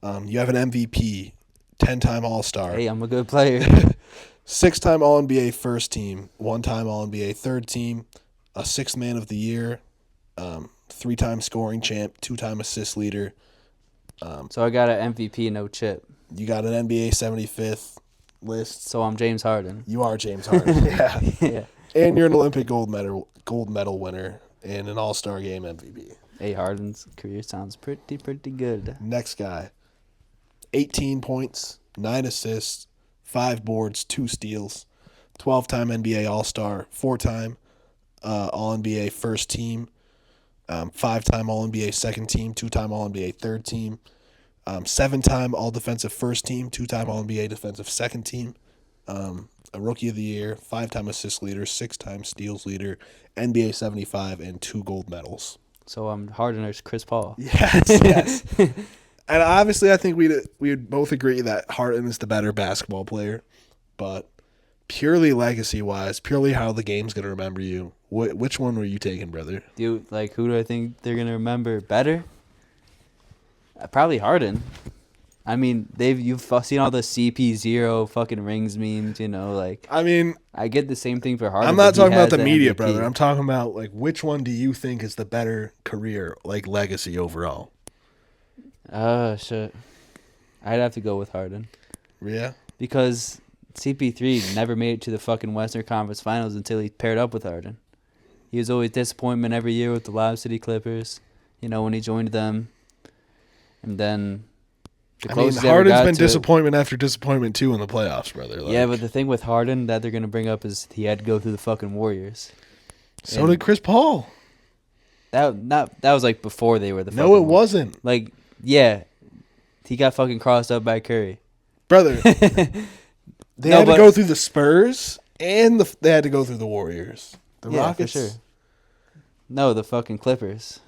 You have an MVP, 10-time All-Star. Hey, I'm a good player. 6-time All-NBA first team, 1-time All-NBA third team, a 6th man of the year, 3-time scoring champ, 2-time assist leader. So I got an MVP, no chip. You got an NBA 75th list. So I'm James Harden. You are James Harden. Yeah. Yeah. And you're an Olympic gold medal winner and an All-Star game MVP. Hey, Harden's career sounds pretty good. Next guy, 18 points, 9 assists, 5 boards, 2 steals, 12-time NBA All-Star, 4-time All-NBA first team, 5-time All-NBA second team, 2-time All-NBA third team, 7-time All-Defensive first team, 2-time All-NBA defensive second team, a Rookie of the Year, 5-time assist leader, 6-time steals leader, NBA 75, and 2 gold medals. So I'm Harden or Chris Paul. Yes. And obviously, I think we would both agree that Harden is the better basketball player, but purely legacy-wise, purely how the game's going to remember you, which one were you taking, brother? Dude, like, who do I think they're gonna remember better? Probably Harden. I mean, you've seen all the CP0 fucking rings memes, you know, like. I mean, I get the same thing for Harden. I'm not but he talking about has the that media, MVP. brother. I'm talking about, like, which one do you think is the better career, like, legacy overall? Oh, shit. I'd have to go with Harden. Yeah? Because CP3 never made it to the fucking Western Conference Finals until he paired up with Harden. He was always disappointment every year with the Lob City Clippers, you know, when he joined them. And then the I mean, closest he ever Harden's got been to it- disappointment after disappointment, too, in the playoffs, brother. Like, Yeah, but the thing with Harden that they're going to bring up is he had to go through the fucking Warriors. so did Chris Paul. That was like before they were the fucking No, it wasn't. Like, yeah, he got fucking crossed up by Curry. Brother, they had to go through the Spurs, and they had to go through the Warriors. The Yeah, Rockets. for sure. No, the fucking Clippers.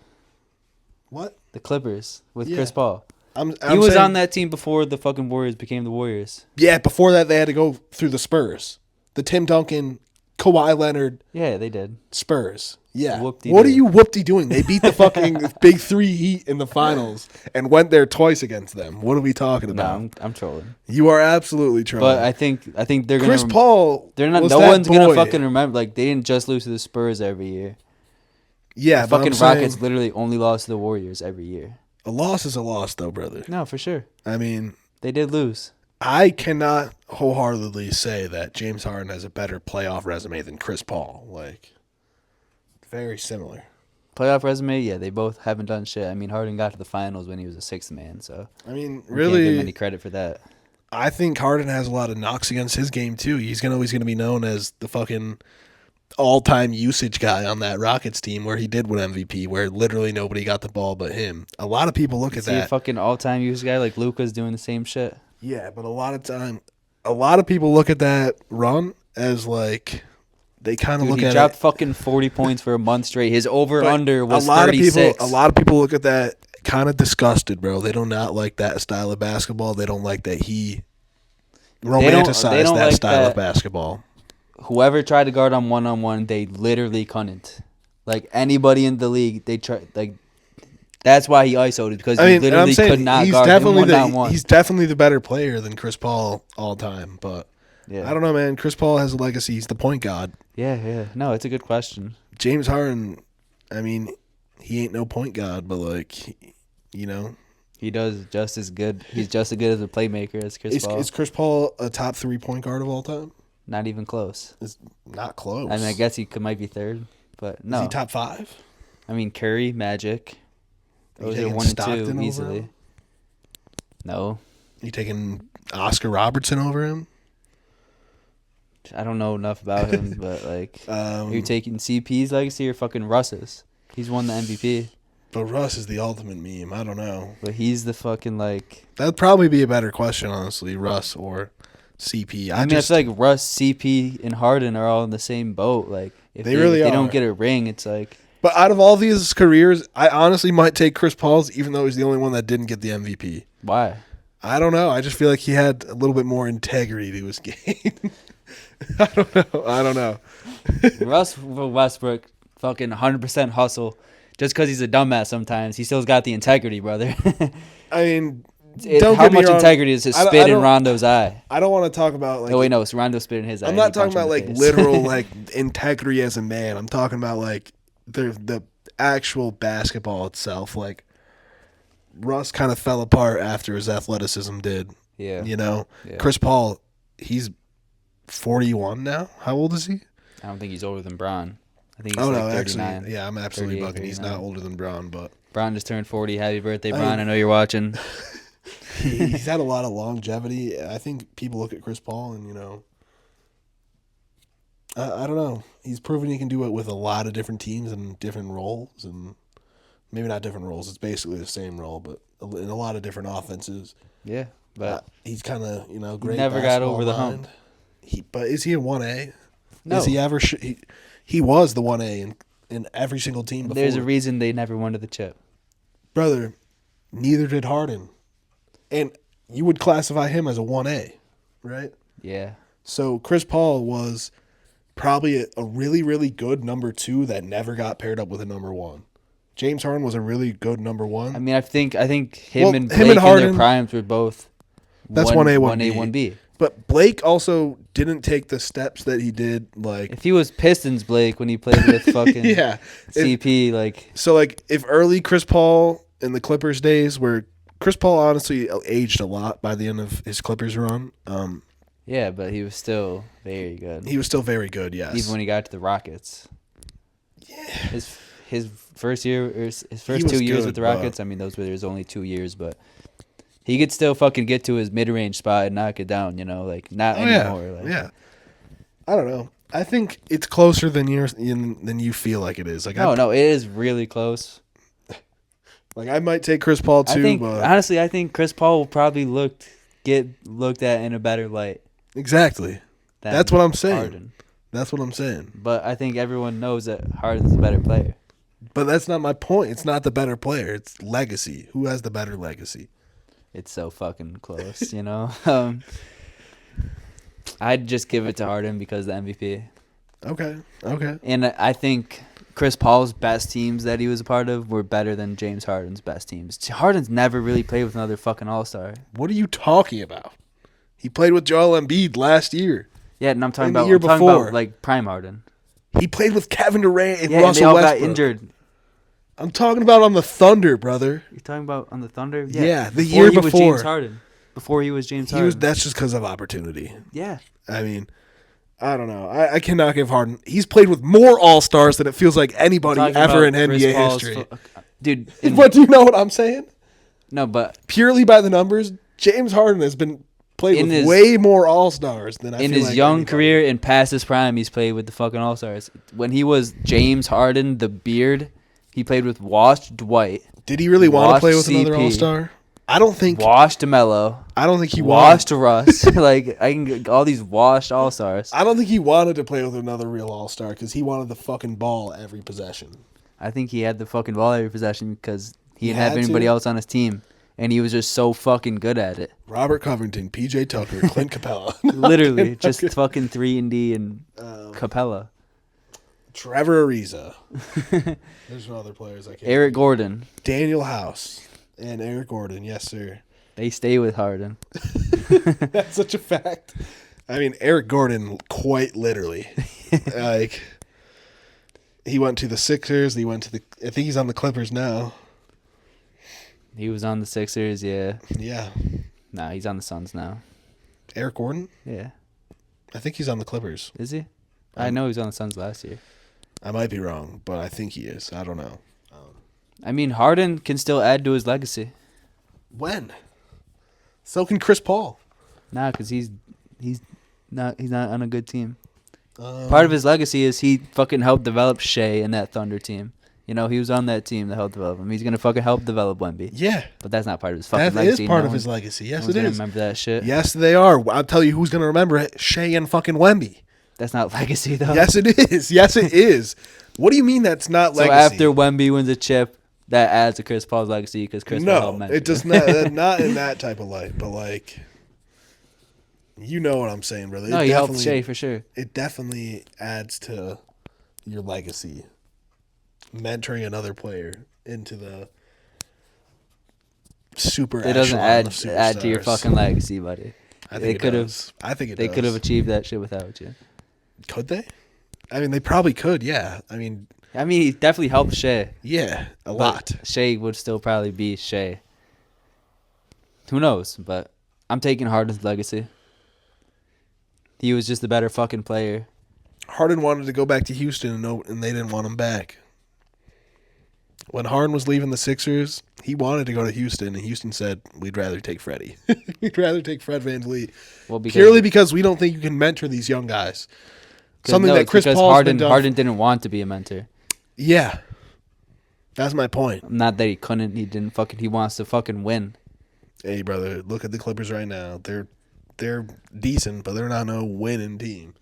What? The Clippers with Yeah. Chris Paul. I'm He was saying- on that team before the fucking Warriors became the Warriors. Yeah, before that, they had to go through the Spurs. The Tim Duncan, Kawhi Leonard Yeah, they did. Spurs. Yeah. Whoop-de-doo. What are you whoop-de doing? They beat the fucking Big Three Heat in the finals and went there twice against them. What are we talking No, about? I'm trolling. You are absolutely trolling. But I think they're gonna. Chris Paul. They're not. was No that one's gonna boy. fucking remember. Like they didn't just lose to the Spurs every year. Yeah, The but fucking I'm saying Rockets literally only lost to the Warriors every year. a loss is a loss, though, brother. No, for sure. I mean, They did lose. I cannot wholeheartedly say that James Harden has a better playoff resume than Chris Paul. Like, very similar. Playoff resume, yeah, they both haven't done shit. I mean, Harden got to the finals when he was a 6th man, so I mean, we can't give him any really, credit for that. I think Harden has a lot of knocks against his game too. He's always gonna be known as the fucking all-time usage guy on that Rockets team where he did win MVP, where literally nobody got the ball but him. A lot of people look at See a that. fucking all-time use guy like Luka's doing the same shit. Yeah, but a lot of people look at that run as like they kind of look He at dropped it. fucking 40 points for a month straight. His But over-under was a lot 36. a lot of people look at that kind of disgusted, bro. They do not like that style of basketball. They don't like that he romanticized that like style that. of basketball. Whoever tried to guard on one-on-one, they literally couldn't. Like, anybody in the league, they try like. That's why he ISO'd, because he literally could not guard him one-on-one. He's definitely the better player than Chris Paul all time, but Yeah. I don't know, man. Chris Paul has a legacy. He's the point guard. Yeah. No, it's a good question. James Harden, I mean, he ain't no point guard, but like, you know, He does just as good. He's just as good as a playmaker as Chris Paul. is Chris Paul a top 3 point guard of all time? Not even close. It's not close. I mean, I guess he might be third, but no. Is he top 5? I mean, Curry, Magic. Those are taking 1 and Stockton 2 over easily. him? No, You taking Oscar Robertson over him? I don't know enough about him, but like, are you Um, taking CP's legacy or fucking Russ's? He's won the MVP, but Russ is the ultimate meme. I don't know. but he's the fucking like. That'd probably be a better question, honestly, Russ or CP. I mean, I feel like Russ, CP, and Harden are all in the same boat. Like, if They really if they are. don't get a ring, it's like. But out of all these careers, I honestly might take Chris Paul's, even though he's the only one that didn't get the MVP. Why? I don't know. I just feel like he had a little bit more integrity to his game. I don't know. Russ Westbrook, fucking 100% hustle. Just because he's a dumbass sometimes, he still's got the integrity, brother. I mean, How much integrity is his spit in Rondo's eye? I don't want to talk about like. Oh wait, no, it's Rondo spit in his eye. I'm and he not talking punched him about in the like face. literal like integrity as a man. I'm talking about like the actual basketball itself. Like Russ kind of fell apart after his athleticism did. Yeah. You know, Yeah. Chris Paul, he's 41 now. How old is he? I don't think he's older than Bron. I think he's like 39. actually, yeah, I'm absolutely 38, bugging. He's 39. not older than Braun, but Bron just turned 40. Happy birthday, I Bron. mean- I know you're watching. he's had a lot of longevity. I think people look at Chris Paul and, you know, I don't know. He's proven he can do it with a lot of different teams and different roles, and maybe not different roles. It's basically the same role, but in a lot of different offenses. Yeah, but He's kind of, you know, great. never got basketball over the mind. hump. But is he a 1A? No. Is he ever? He was the 1A in every single team before. There's a reason they never won to the chip. Brother, neither did Harden. And you would classify him as a 1A, right? Yeah. So Chris Paul was probably a really, really good number 2 that never got paired up with a number 1. James Harden was a really good number 1. I mean, I think him Well, and him Blake and Harden- in their primes were both That's 1A, 1B. 1B. But Blake also didn't take the steps that he did, like... If he was Pistons Blake when he played with fucking Yeah. CP, like So, like, if early Chris Paul in the Clippers days, where Chris Paul honestly aged a lot by the end of his Clippers run, yeah, but he was still very good. he was still very good, yes. Even when he got to the Rockets. Yeah. His first year, or his first was 2 years good, with the but- Rockets. I mean, those were his only 2 years, but he could still fucking get to his mid-range spot and knock it down. You know, like not anymore. Like, Yeah. I don't know. I think it's closer than you feel like it is. Like No, it is really close. Like I might take Chris Paul too, I think but honestly, I think Chris Paul will probably get looked at in a better light. exactly. Than That's what I'm saying. Harden. That's what I'm saying. But I think everyone knows that Harden's a better player. But that's not my point. It's not the better player. It's legacy. Who has the better legacy? It's so fucking close, you know. I'd just give it to Harden because of the MVP. Okay. And I think Chris Paul's best teams that he was a part of were better than James Harden's best teams. Harden's never really played with another fucking all-star. What are you talking about? He played with Joel Embiid last year. Yeah, and I'm talking And the about, year I'm talking before. about like prime Harden. He played with Kevin Durant and Yeah, and they Russell all Westbrook. got injured. I'm talking about on the Thunder, brother. You're talking about on the Thunder? Yeah, the before year he was before. James Harden. Before he was James Harden. That's just because of opportunity. Yeah. I mean, I don't know. I cannot give Harden. He's played with more All-Stars than it feels like anybody Talking ever in about Chris NBA Paul's history. Dude. But do you know what I'm saying? No, but Purely by the numbers, James Harden has been played In with his- way more All-Stars than I In feel his like young anybody. career and past his prime, he's played with the fucking All-Stars. When he was James Harden, the beard, he played with washed Dwight, Did he really want to washed play with another CP, All-Star? I don't think washed Melo, he washed wanted. Russ. Like, I can get all these washed All-Stars. I don't think he wanted to play with another real All-Star because he wanted the fucking ball every possession. I think he had the fucking ball every possession because he didn't have had anybody to. else on his team. And he was just so fucking good at it. Robert Covington, PJ Tucker, Clint Capella. Literally, just fucking 3-and-D and Capella. Trevor Ariza. There's no other players I can't. Eric Gordon. Daniel House and Eric Gordon. Yes, sir. They stay with Harden. That's such a fact. I mean, Eric Gordon, quite literally. Like, he went to the Sixers. He went to I think he's on the Clippers now. He was on the Sixers, yeah. Yeah. Nah, he's on the Suns now. Eric Gordon? Yeah. I think he's on the Clippers. Is he? I know he was on the Suns last year. I might be wrong, but I think he is. I don't know. I mean, Harden can still add to his legacy. When? So can Chris Paul. Nah, because he's not on a good team. Part of his legacy is he fucking helped develop Shea and that Thunder team. You know, he was on that team that helped develop him. He's gonna fucking help develop Wemby. Yeah. But that's not part of his fucking That legacy. is part of his legacy. Yes, it is. Remember that shit? Yes, they are. I'll tell you who's going to remember it. Shea and fucking Wemby. That's not legacy though. Yes, it is. Yes, it is. What do you mean that's not So legacy? after Wemby wins a chip, that adds to Chris Paul's legacy because Chris Paul helped No, mentor. it does not. Not in that type of light, but like, you know what I'm saying, brother. No, It he helped definitely- Shea for sure. It definitely adds to your legacy. Mentoring another player into the super. It doesn't echelon of add to your superstars. fucing legacy, buddy. I They think could it have. does. I think it They does. could have achieved that shit without you. Could they? I mean, they probably could. Yeah. I mean, He definitely helped Shea. yeah, a but lot. Shea would still probably be Shea. Who knows? But I'm taking Harden's legacy. He was just a better fucking player. Harden wanted to go back to Houston, and they didn't want him back. When Harden was leaving the Sixers, he wanted to go to Houston, and Houston said, "We'd rather take Freddie. We'd rather take Fred VanVleet, Well, because purely because we don't think you can mentor these young guys." Something that Chris because Paul's Harden been done. Harden didn't want to be a mentor. Yeah, that's my point. Not that he couldn't. He didn't fucking. He wants to fucking win. Hey, brother, look at the Clippers right now. They're decent, but they're not no winning team.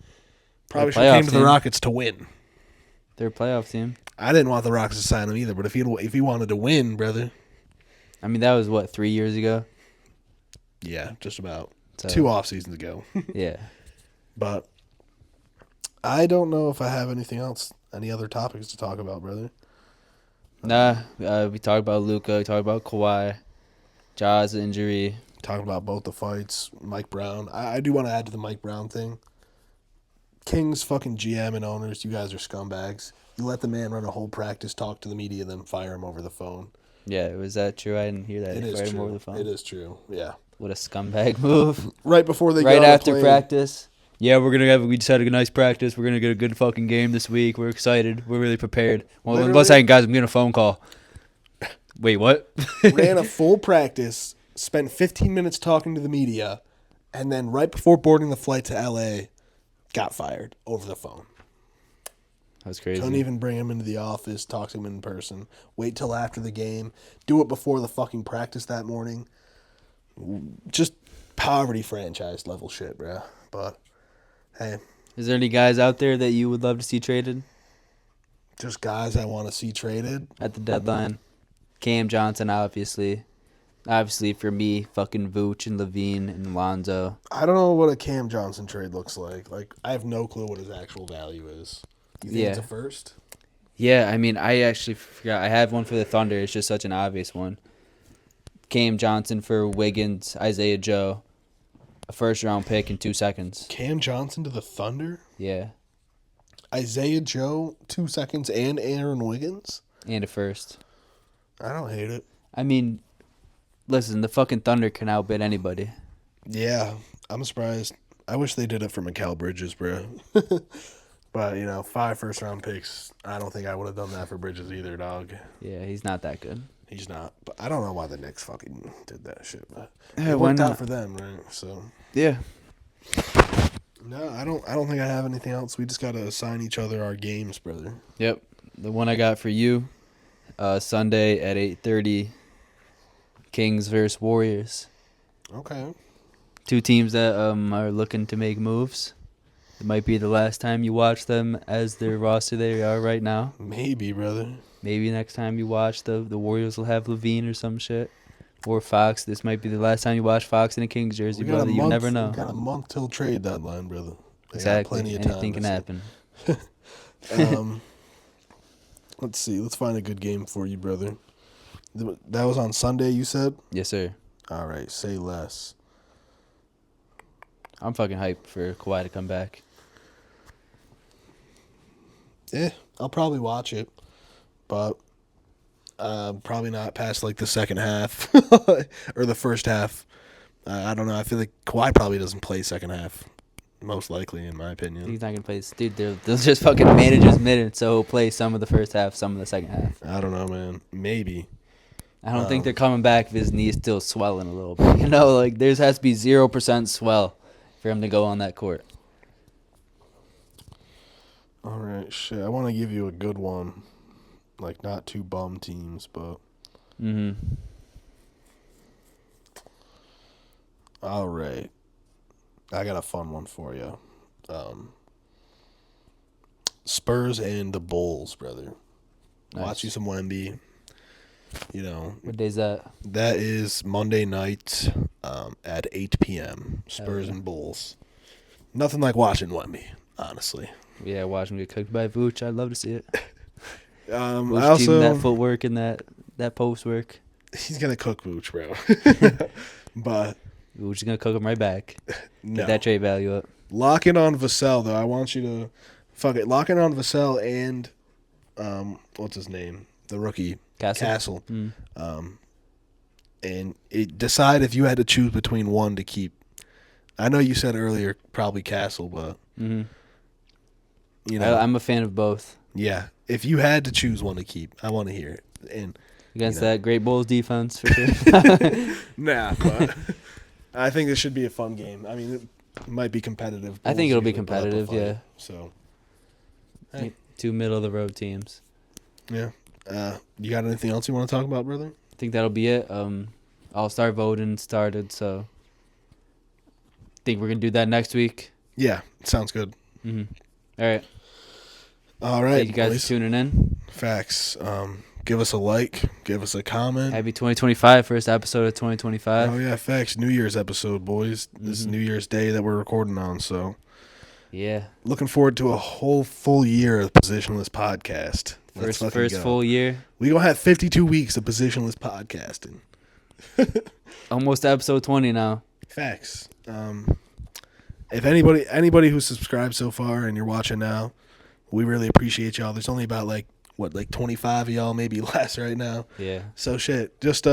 Probably should They're a have came playoff to the team. Rockets to win. They're a playoff team. I didn't want the Rockets to sign him either, but if he wanted to win, brother, I mean, that was what 3 years ago. yeah, just about So, 2 off seasons ago. Yeah. But I don't know if I have anything else, any other topics to talk about, brother. Nah. We talked about Luka. We talked about Kawhi. Ja's injury. Talking about both the fights, Mike Brown. I do want to add to the Mike Brown thing. Kings fucking GM and owners, you guys are scumbags. You let the man run a whole practice, talk to the media, then fire him over the phone. Yeah, was that true? I didn't hear that. It He is fired him true. over the phone. It is true. Yeah. What a scumbag move. Right before they Right got on the after plane. practice. Yeah, we just had a nice practice. We're gonna get a good fucking game this week. We're excited. We're really prepared. Well, Literally- one second, guys. I'm getting a phone call. Wait, what? Ran a full practice, spent 15 minutes talking to the media, and then right before boarding the flight to LA, got fired over the phone. That's crazy. Couldn't even bring him into the office, talk to him in person. Wait till after the game. Do it before the fucking practice that morning. Just poverty franchise level shit, bro. But, hey, Is there any guys out there that you would love to see traded just guys I want to see traded. at the deadline? Cam Johnson, obviously. Obviously, for me, fucking Vooch and Levine and Lonzo. I don't know what a Cam Johnson trade looks like. Like, I have no clue what his actual value is. You think it's Yeah. a first? Yeah, I mean, I actually forgot. I have one for the Thunder. It's just such an obvious one. Cam Johnson for Wiggins, Isaiah Joe, a first-round pick in 2 seconds. Cam Johnson to the Thunder? Yeah, Isaiah Joe, 2 seconds, and Aaron Wiggins? and a first. I don't hate it. I mean, listen, the fucking Thunder can outbid anybody. Yeah, I'm surprised. I wish they did it for Mikal Bridges, bro. But, 5 first-round picks, I don't think I would have done that for Bridges either, dog. Yeah, he's not that good. He's not. But I don't know why the Knicks fucking did that shit. But Yeah, it why worked out not? for them, right? So Yeah. no, I don't think I have anything else. We just gotta assign each other our games, brother. Yep. The one I got for you, Sunday at 8:30. Kings versus Warriors. Okay. Two teams that are looking to make moves. It might be the last time you watch them as their roster they are right now. Maybe, brother. Maybe next time you watch the Warriors will have Levine or some shit. Or Fox. This might be the last time you watch Fox in a Kings jersey, We got a brother. month. You never know. We got a month till trade deadline, brother. They got Exactly. plenty of Anything time. can happen. Let's see. Let's find a good game for you, brother. That was on Sunday, you said? Yes, sir. All right. Say less. I'm fucking hyped for Kawhi to come back. I'll probably watch it, but probably not past like the second half or the first half. I don't know. I feel like Kawhi probably doesn't play second half, most likely, in my opinion. He's not going to play this. Dude, they'll just fucking manage his minutes, so he'll play some of the first half, some of the second half. I don't know, man. Maybe. I don't think they're coming back if his knee's still swelling a little bit. You know, like, there has to be 0% swell for him to go on that court. All right, shit. I want to give you a good one. Like, not two bum teams, but... Mm-hmm. All right. I got a fun one for you. Spurs and the Bulls, brother. Nice. Watch you some Wemby. You know, What day's that? that is Monday night at 8 p.m. Spurs yeah. and Bulls. Nothing like watching Wemby, honestly. Yeah, watch him get cooked by Vooch. I'd love to see it. I Vooch also teaming that footwork and that post work. he's gonna cook Vooch, bro. But Vooch is going to cook him right back. no. Get that trade value up. Lock in on Vassell, though. I want you to lock in on Vassell and what's his name, the rookie Castle. Mm. And decide if you had to choose between one to keep. I know you said earlier probably Castle, but Mm-hmm. you know, I'm a fan of both. yeah. If you had to choose one to keep, I want to hear it. And Against you know. that great Bulls defense, for sure. Nah, but I think this should be a fun game. I mean, it might be competitive. I think it'll be Bulls usually put up a competitive, fight, yeah. So, hey. Two middle-of-the-road teams. Yeah. You got anything else you want to talk about, brother? I think that'll be it. All-Star voting started, so think we're going to do that next week. Yeah, sounds good. Mm-hmm. All right. All right, Thank you guys boys. for tuning in. Facts. Give us a like. Give us a comment. Happy 2025, first episode of 2025. Oh, yeah, facts. New Year's episode, boys. This is New Year's Day that we're recording on, so Yeah. looking forward to a whole full year of Positionless podcast. Let's First fucking go. full year. We going to have 52 weeks of Positionless podcasting. Almost episode 20 now. Facts. If anybody who's subscribed so far and you're watching now, we really appreciate y'all. There's only about like 25 of y'all, maybe less right now. Yeah. So shit, just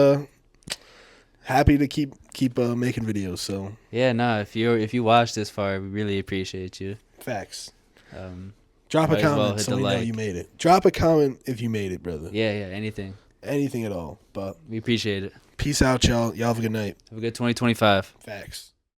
happy to keep making videos. So Yeah, no, if you watched this far, we really appreciate you. facts. might Drop a as well comment hit so the we know like. you made it. Drop a comment if you made it, brother. Yeah, anything. Anything at all. But We appreciate it. peace out, y'all. Y'all have a good night. Have a good 2025. Facts.